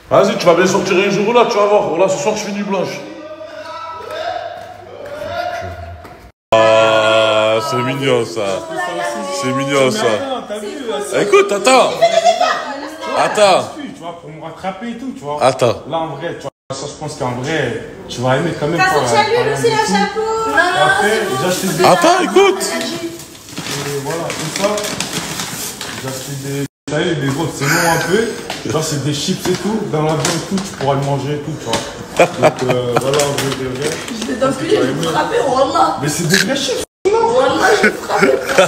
Vas-y, tu vas bien sortir un jour là, tu vas voir. Voilà, ce soir, je fais nuit blanche. Ah, c'est mignon, ça. C'est mignon, ça. Écoute, attends. Attends. Tu vois, pour me rattraper et tout, tu vois. Attends. Là, en vrai, tu vois, ça, je pense qu'en vrai, tu vas aimer quand même. T'as sorti à lui aussi la chapeau. Après, j'ai acheté des... Attends, écoute. Et voilà, tout ça. J'ai acheté des... T'as vu, des gros, c'est long un peu. Genre, c'est des chips et tout. Dans l'avion et tout, tu pourras le manger et tout, tu vois. Donc, voilà, en vrai, de vrai. Je vais t'enculer, je vais te frapper, Wallah. Mais c'est des vrais chips. Wallah, je vais te frapper. Ah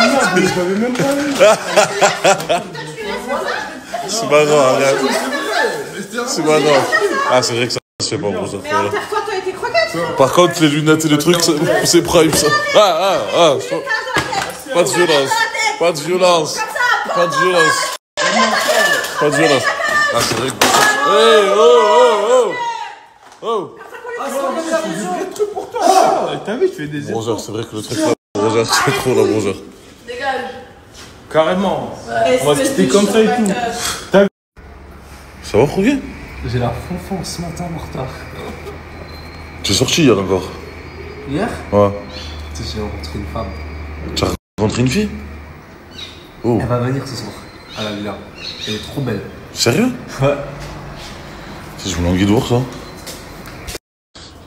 non, mais je l'avais même pas vu. C'est marrant, arrête. C'est marrant. Ah, c'est vrai que ça se fait pas pour ça. Mais enterre-toi, toi et tes croquettes. Par contre, les lunettes et les trucs, c'est prime, ça. Pas de violence. Pas de violence. Pas de violence. Pas de violence. Ah, c'est vrai que... Hey, oh. Ah, c'est des vrais trucs pour toi. T'as vu, tu fais des efforts. Bronzer, c'est vrai que le truc là, bronzer, c'est trop la bronzer. Dégage. Carrément. Ouais, on va se quitter comme ça et tout. Ça va, Rouguet? J'ai la fonfon ce matin en retard. Tu es sorti hier encore? Hier? Ouais. Tu sais, j'ai rencontré une femme. Tu as rencontré une fille? Oh. Elle va venir ce soir à la villa. Elle est trop belle. Sérieux? Ouais. Je me languis de voir ça.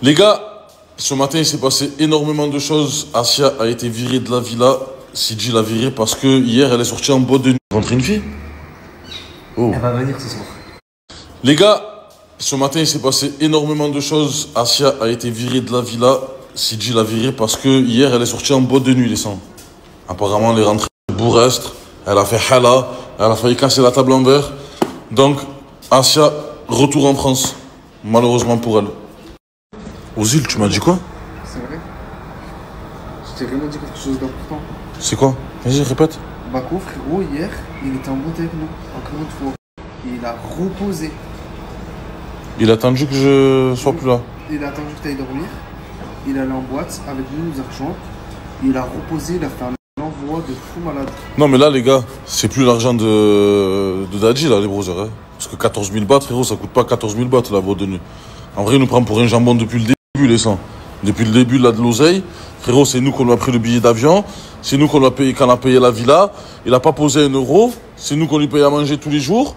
Les gars, ce matin il s'est passé énormément de choses. Asia a été virée de la villa. Sidi l'a virée parce que hier elle est sortie en boîte de nuit. Rencontrer une fille? Oh. Elle va venir ce soir. Les gars, ce matin il s'est passé énormément de choses. Asia a été virée de la villa. Sidi l'a virée parce que hier elle est sortie en boîte de nuit, les sangs. Apparemment elle est rentrée bourrestre. Elle a fait hala. Elle a failli casser la table en verre. Donc, Asia, retour en France. Malheureusement pour elle. Ozil, tu m'as dit quoi? C'est vrai. t'ai vraiment dit quelque chose d'important. C'est quoi? Vas-y, répète. Bako, frérot, hier, il était en boîte avec nous, encore une fois. Il a reposé. Il a attendu que je sois plus là. Il a attendu que tu ailles dormir. Il est allé en boîte avec nous, nous a rejoint. Il a reposé, il a fait un envoi de fou malade. Non, mais là, les gars, c'est plus l'argent de Dadji, là, les brothers. Hein. Parce que 14 000 bahts, frérot, ça coûte pas 14 000 bahts, la boîte de nuit. En vrai, il nous prend pour un jambon depuis le début, les sangs. Depuis le début, là, de l'oseille. Frérot, c'est nous qu'on lui a pris le billet d'avion. C'est nous qu'on a payé, qu'on a payé la villa. Il a pas posé 1 euro. C'est nous qu'on lui paye à manger tous les jours.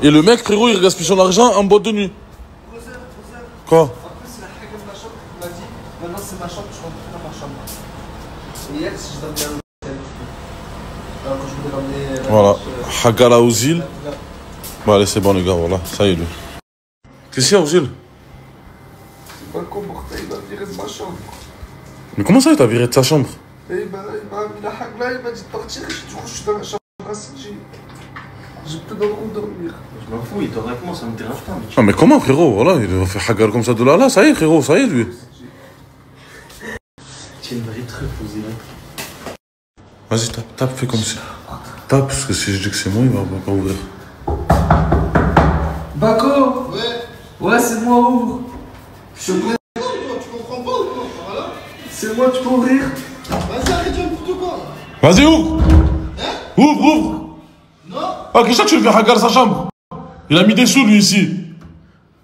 Et le mec, frérot, il gaspille son argent en boîte de nuit. Quoi? Après, c'est la règle de ma chambre qui m'a dit maintenant, c'est ma chambre, je rentre dans ma chambre. Et hier, si je dormais à l'hôtel, alors quand je voulais ramener. Voilà. Hagala Ouzil. Bon, allez, c'est bon, les gars, voilà. Ça y est, lui. Qu'est-ce qu'il y a, Ouzil? C'est pas le comporter, il m'a viré de ma chambre. Mais comment ça, il t'a viré de sa chambre? Et il m'a mis la hagla, il m'a dit de partir. Du coup, je suis dans la chambre assis. J'ai plus d'endroit où dormir. Je m'en fous, il dort avec moi, ça me dérange pas. Ah, mais comment, frérot? Voilà, il a fait Hagar comme ça de là, ça y est, frérot, ça y est, lui. Tu es une vraie truffe, Ouzil. Vas-y, tape, fais comme si. Tape, parce que si je dis que c'est moi, il va pas ouvrir. Bako! Ouais, c'est moi, ouvre! Je te plaît. Tu comprends pas ou quoi? Voilà. C'est moi, tu peux ouvrir? Vas-y, arrête n'importe quoi. Vas-y, ouvre! Ouvre! Non. Ah, qu'est-ce que tu veux faire Hagar sa chambre? Il a mis des sous, lui, ici.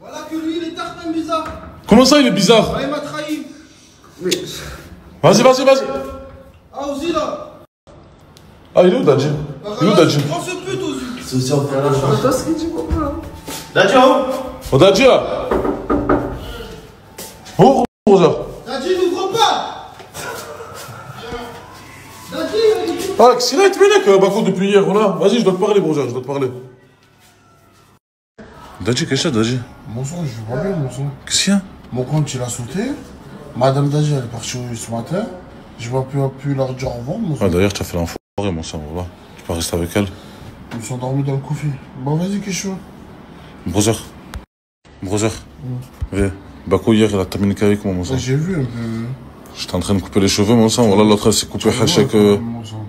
Voilà que lui, il est tartin bizarre. Comment ça, il est bizarre? Ouais, il m'a trahi. Vas-y. Ah, Ouzil, là. Ah, il est où, Dadji? Il est où, Dadji? Prends ce pute, Ouzil. C'est aussi en faire la chambre. Attends, ce qu'il dit, mon frère. Dadji, oh! Oh, Dadji, là! Ouvre, Rosa. Dadji, n'ouvre pas. Dadji, Ah, qu'est-ce qu'il a été mec, Bako, depuis hier, voilà. Vas-y, je dois te parler, Rosa, je dois te parler. Dadji, qu'est-ce que c'est, Dadji? Bonsoir, je vais pas bien, bonsoir. Qu'est-ce qu'il y a? Mon compte, il a sauté. Madame Dadji, elle est partie ce matin. Je ne vais plus leur dire au revoir, mon sang. Ah, d'ailleurs, tu as fait l'enfoiré, mon sang, voilà. Tu peux rester avec elle. Ils sont dormis dans le coffee. Bon, vas-y, qu'est-ce que tu veux? Brother. Viens. Bako, hier, il a terminé qu'avec moi, mon sang. J'ai vu un peu. J'étais en train de couper les cheveux, mon sang. Voilà, l'autre, elle s'est coupé hachek.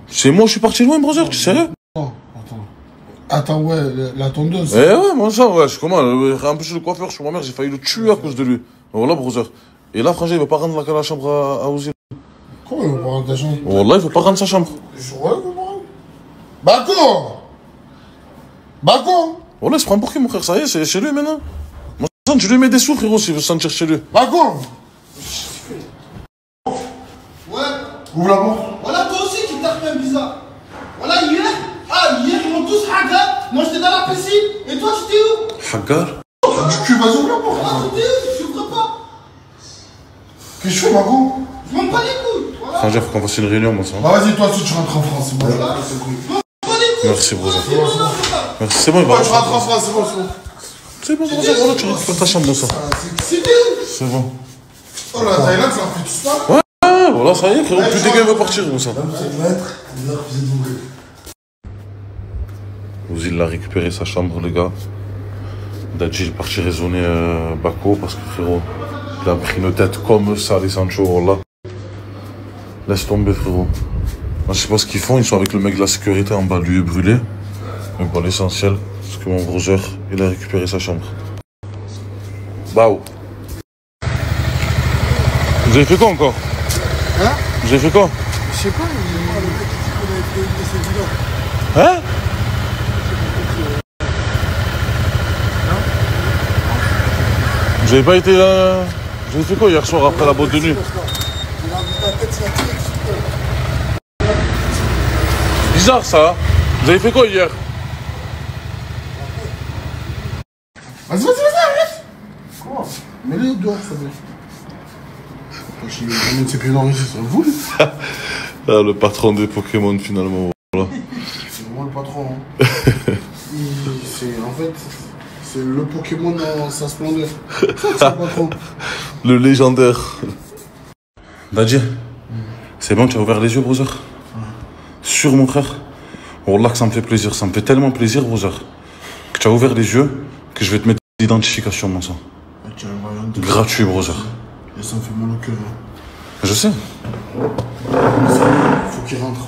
C'est moi, je suis parti loin, brother, tu sais? Non, attends, ouais, la tondeuse. Eh ouais, mon sang, ouais, je comment? En plus, le coiffeur, je suis ma mère, j'ai failli le tuer à cause de lui. Voilà, brother. Et là, frangin, il va pas rendre la chambre à Ouzil. Comment il va pas rendre ta chambre? Wallah, il veut pas rendre sa chambre. Ouais, il va pas rendre. Bako! Wallah, il se prend pour qui, mon frère? Ça y est, c'est chez lui maintenant. Mon sang, tu lui mets des sous, frérot, s'il veut se sentir chez lui. Bako! Ouais. Ouvre la porte. Voilà, toi aussi qui t'as fait un bizarre. Voilà, hier, ils m'ont tous hagar. Moi, j'étais dans la piscine. Et toi, j'étais où? Hagar? Du cul, vas-y, ouvre la porte. Ah, t'étais où? Tu ouvres pas. Qu'est-ce que tu fais, Bako? Je m'en bats les couilles. Voilà. Frangin, faut qu'on fasse une réunion, mon sang. Bah, vas-y, toi aussi, tu rentres en France. C'est bon. Merci, brother. Merci, c'est bon, il va Tu rentres en France, c'est bon, c'est bon. C'est bon, brother, voilà, tu récupères ta chambre, mon sang. C'était où? C'est bon. Oh, la Thaïlande, ça fait tout ça. Ouais, voilà, ça y est, frérot, plus des gars veut partir, mon sang. Ouzil a récupéré sa chambre, les gars. Dadji est parti raisonner Bako parce que, frérot, il a pris une tête comme ça, les Sancho, voilà. Laisse tomber, frérot. Moi, je sais pas ce qu'ils font, ils sont avec le mec de la sécurité en bas, lui est brûlé. Mais bon, l'essentiel, c'est que mon brother, il a récupéré sa chambre. Bao. Vous avez fait quoi encore? Hein? Vous avez fait quoi? Je sais pas, Hein? Vous avez pas été là? Vous avez fait quoi hier soir après la boîte de nuit? Bizarre ça. Vous avez fait quoi hier? Vas-y, arrête. Quoi? Mets-les dehors, ça va. Je mets ses pieds dans ici, c'est vous? Ah, le patron des Pokémon finalement, voilà. C'est moi le patron. Hein. En fait, c'est le Pokémon dans sa splendeur. C'est le patron. Le légendaire. Dadji, c'est bon, tu as ouvert les yeux, brother? Sûr, mon frère? Wallah que ça me fait plaisir, ça me fait tellement plaisir, brother, que tu as ouvert les yeux, que je vais te mettre l'identification, mon sang. Gratuit, brother. Et ça me fait mal au cœur. Je sais. Faut qu'il rentre.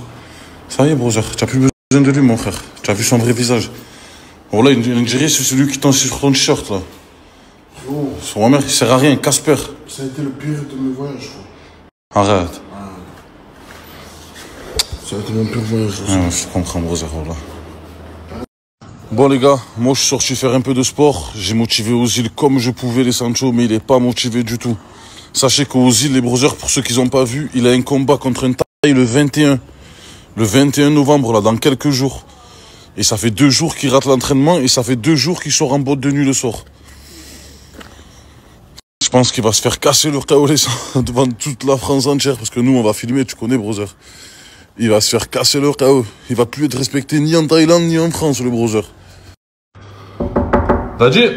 Ça y est, brother. Tu n'as plus besoin de lui, mon frère. Tu as vu son vrai visage. Oh là, il dirait c'est celui qui t'en sur ton t-shirt, là. Oh. Son mère, il sert à rien, Casper. Ça a été le pire de mes voyages, quoi. Arrête. Ça a été mon pire voyage. Je comprends, brother, voilà. Bon, les gars, moi, je suis sorti faire un peu de sport. J'ai motivé Ozil comme je pouvais, les Sancho, mais il n'est pas motivé du tout. Sachez qu'Ozil, les brothers, pour ceux qui n'ont pas vu, il a un combat contre un taille le 21. Le 21 novembre, là, dans quelques jours. Et ça fait 2 jours qu'il rate l'entraînement et ça fait 2 jours qu'il sort en boîte de nuit le soir. Je pense qu'il va se faire casser le KO devant toute la France entière parce que nous, on va filmer, tu connais, brother. Il va se faire casser le KO. Il va plus être respecté ni en Thaïlande ni en France, le brother. T'as dit?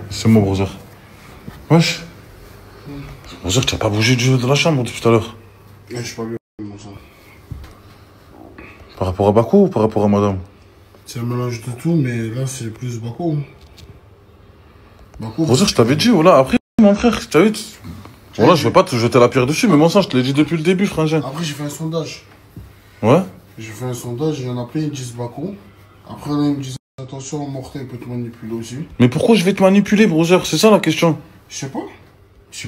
C'est moi, brother. Wesh. Brother, tu n'as pas bougé de la chambre depuis tout à l'heure. Je suis pas bien, mon sang. Par rapport à Bakou ou par rapport à madame? C'est un mélange de tout, mais là, c'est plus Bakou. Brother, je t'avais dit, voilà, après, mon frère, tu t'avais dit. Voilà, je vais pas te jeter la pierre dessus, mais mon sang, je te l'ai dit depuis le début, frangin. Après, j'ai fait un sondage. Ouais? J'ai fait un sondage, il y en a plein qui disent Bakou. Après, il y en a qui me disent attention, Mortel peut te manipuler aussi. Mais pourquoi je vais te manipuler, brother? C'est ça la question. Je sais pas.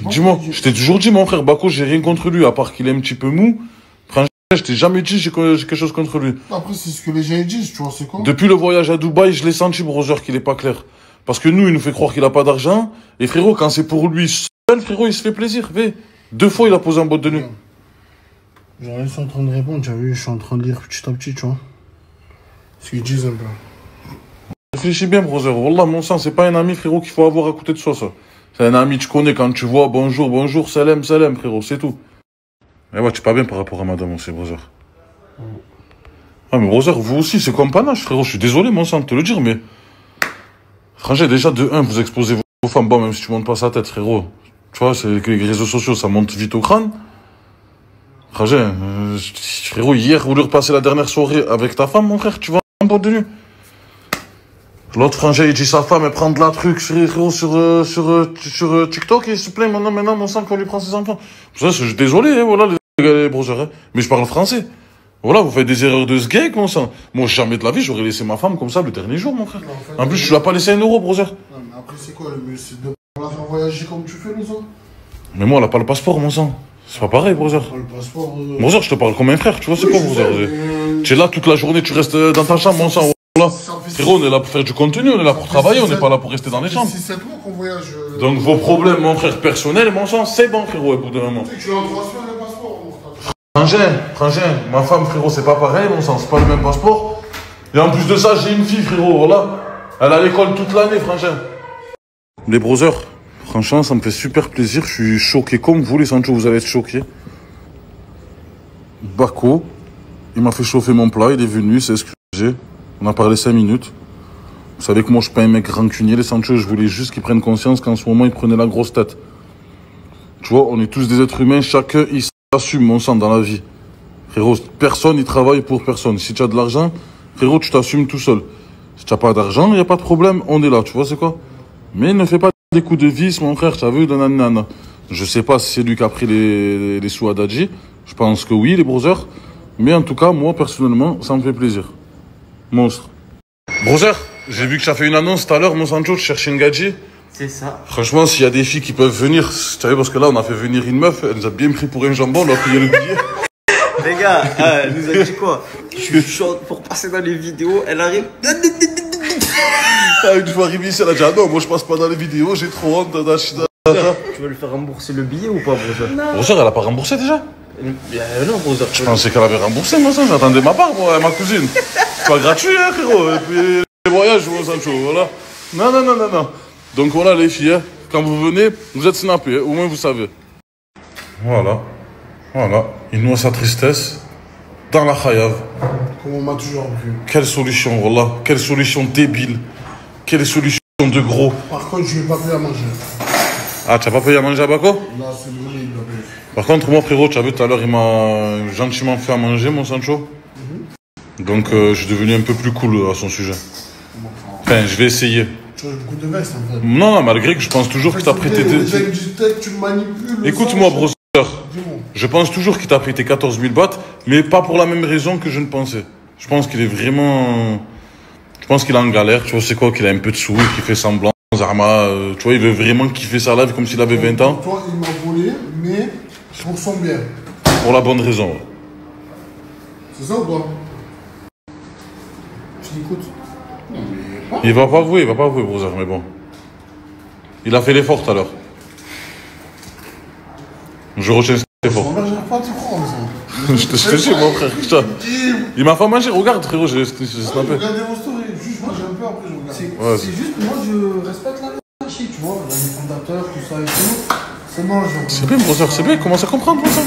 Dis-moi, je t'ai toujours dit, mon frère, Bakou, j'ai rien contre lui, à part qu'il est un petit peu mou. Franchement, je t'ai jamais dit j'ai quelque chose contre lui. Après, c'est ce que les gens disent, tu vois, c'est quoi? Depuis le voyage à Dubaï, je l'ai senti, brother, qu'il est pas clair. Parce que nous, il nous fait croire qu'il a pas d'argent. Et frérot, quand c'est pour lui seul, frérot, il se fait plaisir. 2 fois, il a posé en boîte de nuit. Genre, ils sont en train de répondre, tu as vu, je suis en train de lire petit à petit, tu vois. Ce qu'ils disent un peu. Réfléchis bien, brother. Wallah, mon sang, c'est pas un ami, frérot, qu'il faut avoir à côté de soi, ça. C'est un ami, tu connais, quand tu vois, bonjour, salam, frérot, c'est tout. Mais ouais, tu es pas bien par rapport à madame aussi, brother. Ah, mais brother, vous aussi, c'est comme panache, frérot. Je suis désolé, mon sang, de te le dire, mais... Frangin, déjà, de 1, vous exposez vos femmes, bon, même si tu montes pas sa tête, frérot. Tu vois, c'est que les réseaux sociaux, ça monte vite au crâne. Frangin, frérot, hier, vous lui repassez la dernière soirée avec ta femme, mon frère, tu vas en boîte de nuit. L'autre frangin, il dit sa femme, elle prend de la truc, frérot, sur TikTok, et il se plaint, maintenant, mon sang, qu'on lui prend ses enfants. Ça, je suis désolé, hein, voilà, les brothers, hein, mais je parle français. Voilà, vous faites des erreurs de ce gay, comme ça. Moi, jamais de la vie, j'aurais laissé ma femme comme ça le dernier jour, mon frère. En plus, je lui ai pas laissé 1 euro, brother. Non, mais après, c'est quoi le mieux? C'est de la faire voyager comme tu fais, nous autres? Mais moi, elle a pas le passeport, mon sang. C'est pas pareil, brother. Le passeport. Brother, je te parle comme un frère, tu vois, c'est quoi, brother? Tu es là toute la journée, tu restes dans ta chambre, mon sang. Voilà. Frérot, on est là pour faire du contenu, on est là pour travailler, on n'est pas là pour rester dans les chambres. C'est 7 mois qu'on voyage. Donc, vos problèmes, mon frère, personnels, mon sang, c'est bon, frérot, au bout d'un moment. Tu l'as en 3 semaines, le passeport, mon Frangin, ma femme, frérot, c'est pas pareil, mon sang, c'est pas le même passeport. Et en plus de ça, j'ai une fille, frérot, voilà. Elle est à l'école toute l'année, frangin. Les brothers, franchement, ça me fait super plaisir. Je suis choqué, comme vous, les Sancho, vous allez être choqués. Bakou, il m'a fait chauffer mon plat, il est venu, il s'est excusé. On a parlé 5 minutes. Vous savez que moi, je suis pas un mec rancunier, les Sancho, je voulais juste qu'ils prennent conscience qu'en ce moment, ils prenaient la grosse tête. Tu vois, on est tous des êtres humains, chacun, il s'assume, mon sang, dans la vie. Frérot, personne, il travaille pour personne. Si tu as de l'argent, frérot, tu t'assumes tout seul. Si tu n'as pas d'argent, il n'y a pas de problème, on est là, tu vois, c'est quoi? Mais ne fais pas des coups de vis, mon frère, tu as vu, nanana. Je sais pas si c'est lui qui a pris les sous à Dadji. Je pense que oui, les brothers. Mais en tout cas, moi, personnellement, ça me fait plaisir. Monstre. Brother, j'ai vu que tu as fait une annonce tout à l'heure, mon Sancho, tu cherchais une gadji. C'est ça. Franchement, s'il y a des filles qui peuvent venir, tu savais, parce que là, on a fait venir une meuf, elle nous a bien pris pour un jambon, on a payé le billet. Les gars, elle nous a dit quoi? Je chante pour passer dans les vidéos, elle arrive. Une fois arrivée ici, elle a dit ah non, moi je passe pas dans les vidéos, j'ai trop honte. Tu vas lui faire rembourser le billet ou pas, Brother? Non. Brother, elle a pas remboursé déjà? Non, Brother. Je pensais qu'elle avait remboursé, moi ça, j'attendais ma part, moi, ma cousine. C'est pas gratuit, hein, frérot. Et puis les voyages, mon Sancho, voilà. Non. Donc voilà, les filles, hein, quand vous venez, vous êtes snappés, hein, au moins vous savez. Voilà. Il noie sa tristesse dans la khayave. Comme on m'a toujours vu. Quelle solution, voilà. Quelle solution débile. Quelle solution de gros. Par contre, je lui ai pas payé à manger. Ah, tu n'as pas payé à manger à Bako? Là, c'est lui, il l'a payé. Par contre, moi, frérot, tu as vu tout à l'heure, il m'a gentiment fait à manger, mon Sancho. Donc, je suis devenu un peu plus cool à son sujet. Enfin, je vais essayer. changes beaucoup de veste en fait. Non, malgré que je pense toujours que t'as pris tes... Tu manipules. Écoute-moi, brother. Je pense toujours qu'il t'a pris tes 14 000 bahts, mais pas pour la même raison que je ne pensais. Je pense qu'il est vraiment... Je pense qu'il est en galère, tu vois, c'est quoi, qu'il a un peu de sous, qu'il fait semblant, Zama, tu vois, il veut vraiment kiffer sa life comme s'il avait 20 ans. Toi, il m'a volé, mais pour son bien. Pour la bonne raison, ouais. C'est ça ou pas? Tu l'écoutes? Il va pas avouer, brother, mais bon. Il a fait l'effort tout à l'heure. Je retiens cet effort. Je te dis, mon frère, putain. Il m'a fait manger, regarde, frérot, j'ai snappé. Regardez vos stories, juste moi j'ai un peu après, je regarde. C'est juste, moi je respecte la hiérarchie, tu vois, les fondateurs, tout ça et tout. C'est moi, c'est bien, brother, c'est bien, commence à comprendre, brother.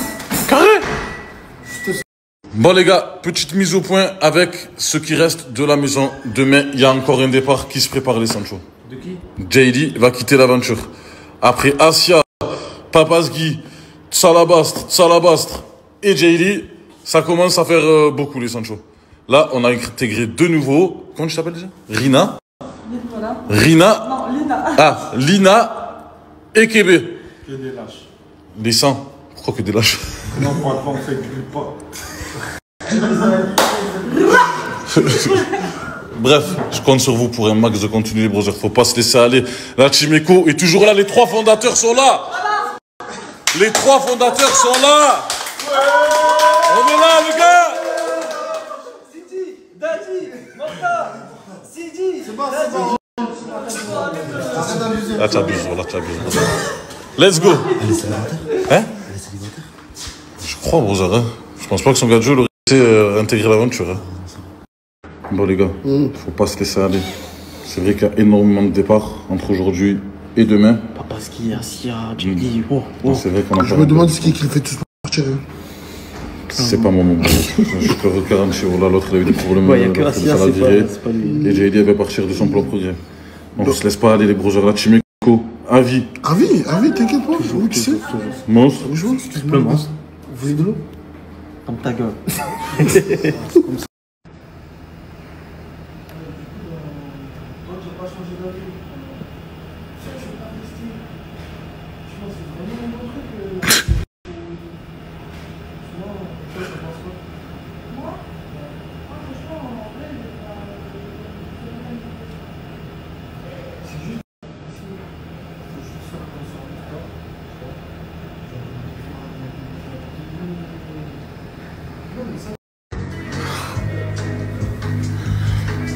Carré. Bon les gars, petite mise au point avec ce qui reste de la maison. Demain, il y a encore un départ qui se prépare, les Sancho. De qui? JD va quitter l'aventure. Après Asia, Papasgui, Salabastre et JD, ça commence à faire beaucoup, les Sancho. Là, on a intégré deux nouveaux. Comment tu t'appelles déjà? Rina. Rina. Non, Lina. Ah, Lina et Kébé. Que des lâches. Les 100. Pourquoi que des lâches? Non, pas on fait pas. Bref, je compte sur vous pour un max de contenu, les brothers. Faut pas se laisser aller. La Team Echo est toujours là. Les trois fondateurs sont là. Les trois fondateurs sont là. On est là, les gars. Sidi, Dadi, Morta, Sidi, c'est bon, Là, t'abuses, voilà, t'abuses. Let's go. Elle est célibataire? Hein? Elle est célibataire? Je crois, brother. Hein. Je pense pas que son gars de jeu l'aurait laissé intégrer l'aventure. Hein. Bon, les gars, faut pas se laisser aller. C'est vrai qu'il y a énormément de départs entre aujourd'hui et demain. Papasgui, Asia, JD, C'est vrai qu'on a Je me demande ce qu'il fait tous partir. C'est pas mon moment. Je peux vous garantir, voilà, l'autre il a eu des problèmes. Ouais, y a que Asia, c'est pas lui. Et JD avait partir de son propre gré. Donc on se laisse pas aller, les brothers. La Team Echo, avis. Avis, t'inquiète pas. Où tu sais? Monstre. Le monstre. Vous voulez de l'eau? Comme ta gueule. Comme ça.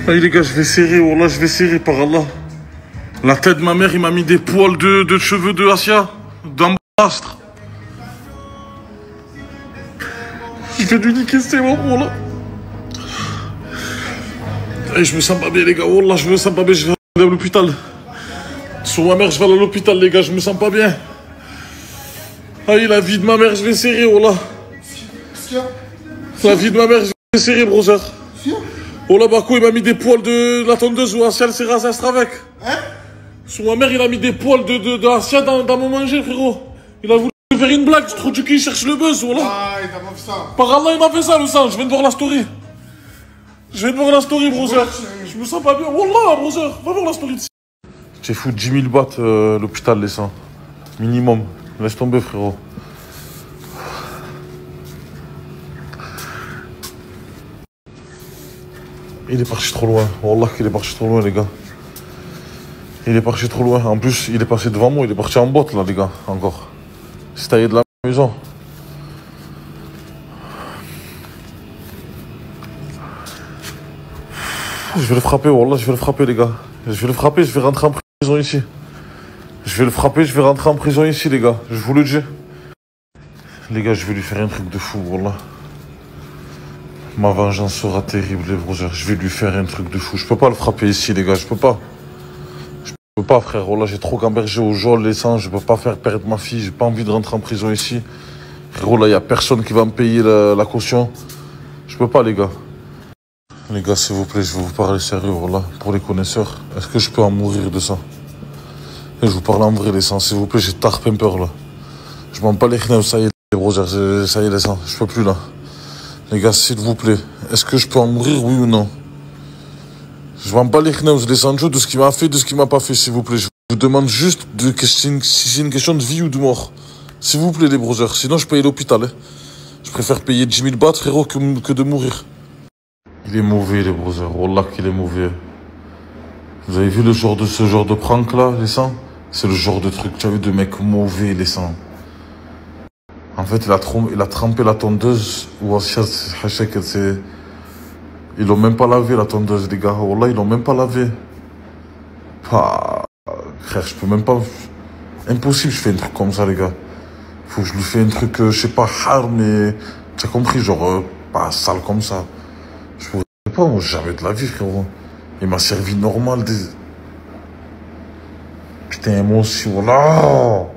Allez les gars, je vais serrer, wallah, je vais serrer par Allah. La tête de ma mère, il m'a mis des poils de cheveux de Asia, d'ambastre. Je vais lui niquer, c'est bon, wallah. Et je me sens pas bien les gars, wallah, je me sens pas bien, je vais aller à l'hôpital. Sur ma mère, je vais aller à l'hôpital les gars, je me sens pas bien. Allez, la vie de ma mère, je vais serrer, wallah. La vie de ma mère, je vais serrer, brother. Oh là, Bakou, il m'a mis des poils de la tondeuse où Asia s'est rasé avec. Hein? Sur ma mère, il a mis des poils de Asia dans mon manger, frérot. Il a voulu faire une blague, tu trouves qu'il cherche le buzz, voilà. Ah, il t'a pas fait ça. Par Allah, il m'a fait ça, le sang. Je viens de voir la story. Je viens de voir la story, brother. Je me sens pas bien. Wallah, brother. Va voir la story de... J'ai foutu 10 000 bahts l'hôpital, les sangs. Minimum. Laisse tomber, frérot. Il est parti trop loin. Wallah qu'il est parti trop loin, les gars. Il est parti trop loin. En plus, il est passé devant moi. Il est parti en botte, là, les gars. Encore. Il s'est taillé de la maison. Je vais le frapper, Wallah. Je vais le frapper, les gars. Je vais le frapper. Je vais rentrer en prison ici. Je vais le frapper. Je vais rentrer en prison ici, les gars. Je vous le dis. Les gars, je vais lui faire un truc de fou, Wallah. Ma vengeance sera terrible, les brothers. Je vais lui faire un truc de fou. Je peux pas le frapper ici, les gars. Je peux pas. Je peux pas, frère. Oh là, j'ai trop gambergé au jol, les sangs. Je peux pas faire perdre ma fille. J'ai pas envie de rentrer en prison ici. Frérot, là, y a personne qui va me payer la caution. Je peux pas, les gars. Les gars, s'il vous plaît, je vais vous parler sérieux, voilà. Pour les connaisseurs, est-ce que je peux en mourir de ça? Et je vous parle en vrai, les sangs. S'il vous plaît, j'ai tarpé peur, là. Je m'en bats les chneux, ça y est, les brothers. Ça y est, les sangs. Je peux plus, là. Les gars, s'il vous plaît, est-ce que je peux en mourir, oui ou non? Je m'en bats les kneuses, les Sancho, de ce qu'il m'a fait, de ce qu'il m'a pas fait, s'il vous plaît. Je vous demande juste si c'est une question de vie ou de mort. S'il vous plaît, les brothers. Sinon, je paye l'hôpital. Hein. Je préfère payer 10 000 bahts, frérot, que de mourir. Il est mauvais, les brothers. Wallah qu'il est mauvais. Vous avez vu ce genre de prank là, les sangs? C'est le genre de truc, tu as vu, de mec mauvais, les sangs. En fait, il a trempé la tondeuse. Ils l'ont même pas lavé, la tondeuse, les gars. Wallah, ils l'ont même pas lavé. Frère, je peux même pas... Impossible, je fais un truc comme ça, les gars. Faut que je lui fais un truc, je sais pas, hard, mais... Tu as compris, genre, pas sale comme ça. Je pourrais pas, moi, jamais de la vie, frérot. Il m'a servi normal, Putain, moi aussi, voilà.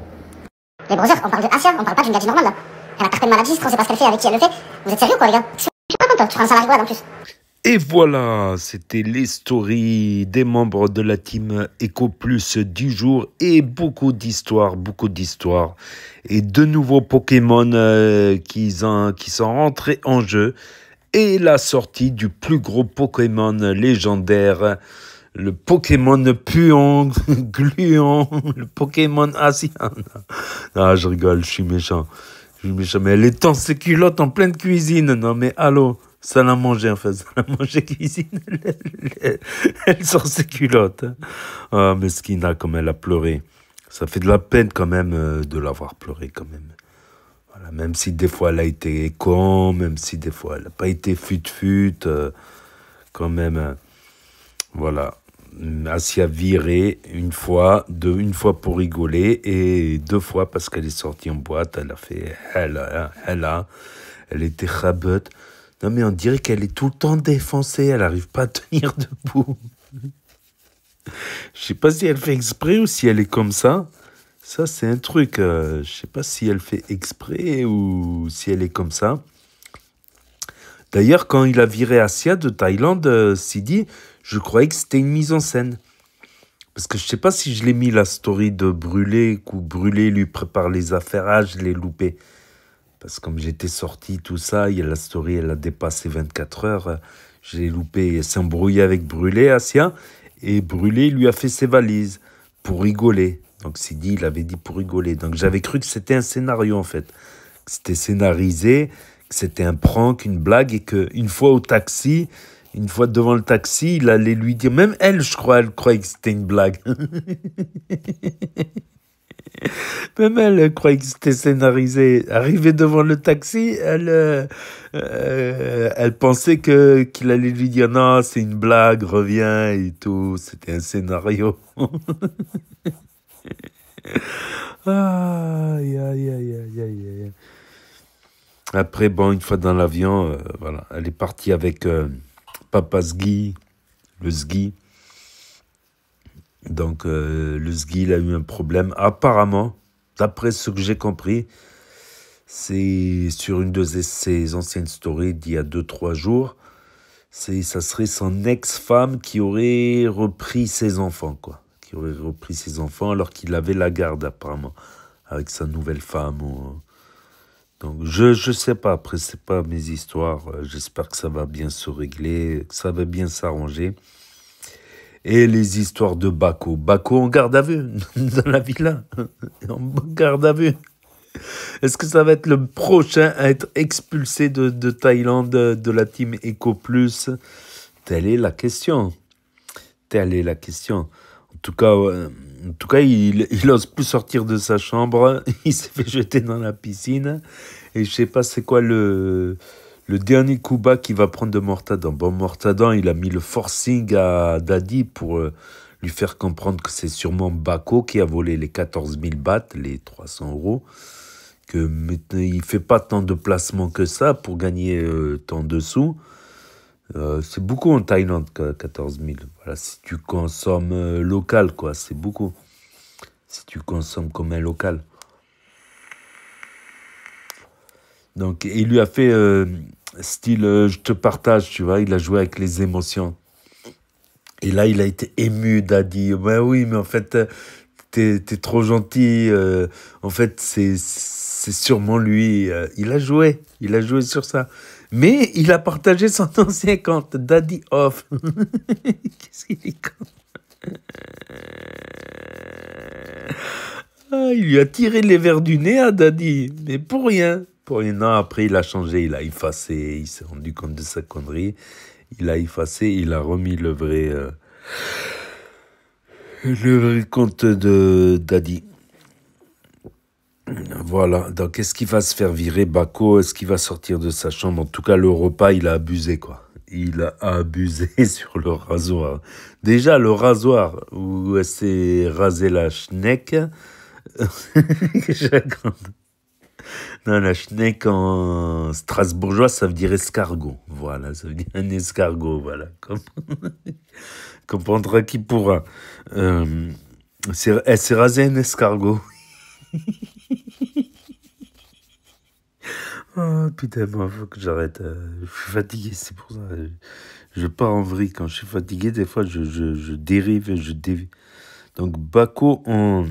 Les brothers, on parle de Asia, on parle pas d'une gadji normale, là. Elle a parfait de maladie, on sait pas ce qu'elle fait, avec qui elle le fait. Vous êtes sérieux, quoi, les gars? Je suis pas content, tu prends ça à la rigolade, en plus. Et voilà, c'était les stories des membres de la team Eco Plus du jour et beaucoup d'histoires. Et de nouveaux Pokémon qui sont rentrés en jeu et la sortie du plus gros Pokémon légendaire, le Pokémon puant, gluant, le Pokémon Asien. Ah, je rigole, je suis méchant. Mais elle est dans ses culottes en pleine cuisine. Non mais allô. Ça l'a mangé, en fait. Ça l'a mangé cuisine. Elle sort ses culottes. Ah, mesquina, comme elle a pleuré. Ça fait de la peine, quand même, de l'avoir pleuré, quand même. Voilà, même si des fois, elle a été con, même si des fois, elle n'a pas été fut-fut, quand même, voilà. Asia viré une fois pour rigoler, et 2 fois parce qu'elle est sortie en boîte. Elle a fait... Elle était rabote. Non, mais on dirait qu'elle est tout le temps défoncée. Elle n'arrive pas à tenir debout. Je sais pas si elle fait exprès ou si elle est comme ça. Ça, c'est un truc. Je sais pas si elle fait exprès ou si elle est comme ça. D'ailleurs, quand il a viré Asia de Thaïlande, Sidi, je croyais que c'était une mise en scène. Parce que je sais pas si je l'ai mis la story de Brûlé, où Brûlé lui prépare les affaires. Ah, je l'ai loupé. Parce que comme j'étais sorti, tout ça, il y a la story, elle a dépassé 24 heures. J'ai loupé, elle s'est embrouillée avec Brûlé, Asia. Et Brûlé lui a fait ses valises pour rigoler. Donc Sidi, il avait dit pour rigoler. Donc j'avais cru que c'était un scénario, en fait. Que c'était scénarisé, que c'était un prank, une blague. Et qu'une fois au taxi, une fois devant le taxi, il allait lui dire... Même elle, je crois, elle croyait que c'était une blague. Même elle croyait que c'était scénarisé. Arrivée devant le taxi, elle pensait qu'il allait lui dire non, c'est une blague, reviens et tout. C'était un scénario. Aïe, aïe, aïe, aïe, aïe. Après, bon, une fois dans l'avion, voilà, elle est partie avec Papa Sgui, le Sgui. Donc, le Sgui, il a eu un problème. Apparemment, d'après ce que j'ai compris, c'est sur une de ses anciennes stories d'il y a 2-3 jours. Ça serait son ex-femme qui aurait repris ses enfants, quoi. Qui aurait repris ses enfants alors qu'il avait la garde, apparemment, avec sa nouvelle femme. Donc, je sais pas. Après, c'est pas mes histoires. J'espère que ça va bien se régler, que ça va bien s'arranger. Et les histoires de Bako. Bako en garde à vue, dans la villa. En garde à vue. Est-ce que ça va être le prochain à être expulsé de Thaïlande, de la team Eco Plus? Telle est la question. En tout cas, il n'ose plus sortir de sa chambre. Il s'est fait jeter dans la piscine. Et je sais pas c'est quoi le dernier coup bas qu'il va prendre de Mortadan. Bon, Mortadan, il a mis le forcing à Daddy pour lui faire comprendre que c'est sûrement Bako qui a volé les 14 000 bahts, les 300 €. Que maintenant, il ne fait pas tant de placements que ça pour gagner tant de sous. C'est beaucoup en Thaïlande, 14 000. Voilà, si tu consommes local, quoi, c'est beaucoup. Si tu consommes comme un local. Donc, il lui a fait style je te partage, tu vois. Il a joué avec les émotions. Et là, il a été ému, Daddy. Ben oui, mais en fait, t'es trop gentil. En fait, c'est sûrement lui. Il a joué sur ça. Mais il a partagé son ancien compte, Daddy Off. Qu'est-ce qu'il est con. Ah, il lui a tiré les verres du nez à Daddy, mais pour rien. Pour rien. Non, après il a changé, il a effacé, il s'est rendu compte de sa connerie. Il a effacé, il a remis le vrai compte de Daddy. Voilà, donc est-ce qu'il va se faire virer, Bako? Est-ce qu'il va sortir de sa chambre? En tout cas, le repas, il a abusé, quoi. Il a abusé sur le rasoir. Déjà, le rasoir où elle s'est rasé la schneck. Non, la schneck en strasbourgeois, ça veut dire escargot. Voilà, ça veut dire un escargot, voilà. Comprendra qui pourra. Elle s'est rasée un escargot. Oh putain, moi, faut que j'arrête. Je suis fatigué, c'est pour ça. Je pars en vrille. Quand je suis fatigué, des fois, je dérive, je dévie. Donc, Bako en...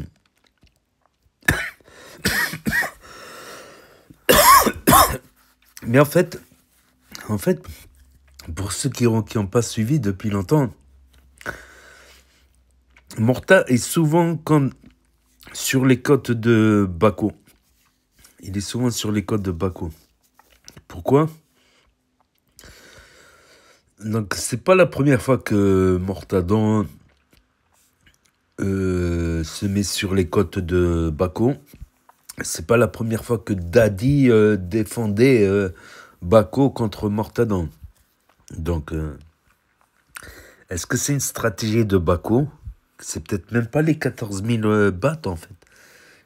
Mais en fait, pour ceux qui n'ont pas suivi depuis longtemps, Morta est souvent sur les côtes de Bako. Il est souvent sur les côtes de Bako. Pourquoi? Donc, c'est pas la première fois que Mortadon se met sur les côtes de Bako. C'est pas la première fois que Daddy défendait Bako contre Mortadon. Donc, est-ce que c'est une stratégie de Bako? C'est peut-être même pas les 14 000 bahts, en fait.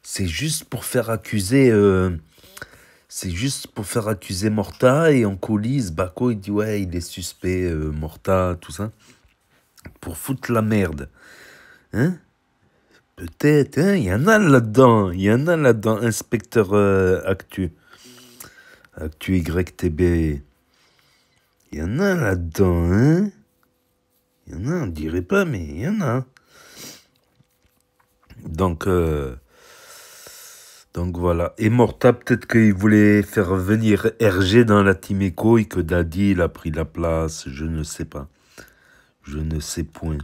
C'est juste pour faire accuser... Morta, et en coulisses, Bako, il dit, ouais, il est suspect, Morta, tout ça. Pour foutre la merde. Hein? Peut-être, hein, il y en a là-dedans, inspecteur Actu YTB. Il y en a là-dedans, hein. Il y en a, on dirait pas, mais il y en a. Donc voilà. Et Morta, peut-être qu'il voulait faire venir RG dans la team Echo et que Daddy, il a pris la place, je ne sais pas. Je ne sais point.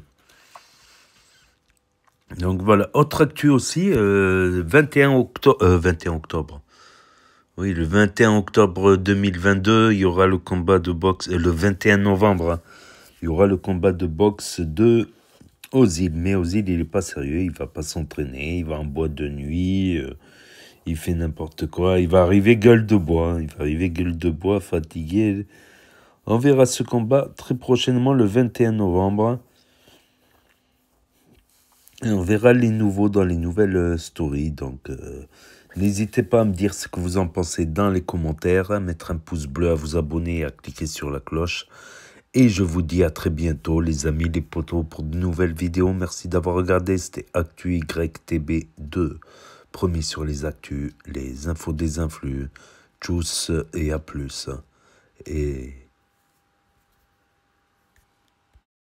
Donc voilà, autre actu aussi, 21 octobre. Oui, le 21 octobre 2022, il y aura le combat de boxe, le 21 novembre, hein, il y aura le combat de boxe de Ozil. Mais Ozil, il n'est pas sérieux, il va pas s'entraîner, il va en boîte de nuit, il fait n'importe quoi, il va arriver gueule de bois, fatigué. On verra ce combat très prochainement, le 21 novembre. Et on verra les nouveaux dans les nouvelles stories. Donc, n'hésitez pas à me dire ce que vous en pensez dans les commentaires, à mettre un pouce bleu, à vous abonner et à cliquer sur la cloche. Et je vous dis à très bientôt, les amis, les potos, pour de nouvelles vidéos. Merci d'avoir regardé. C'était Actu YTB2. Premier sur les actus, les infos des influx. Tchuss et à plus. Et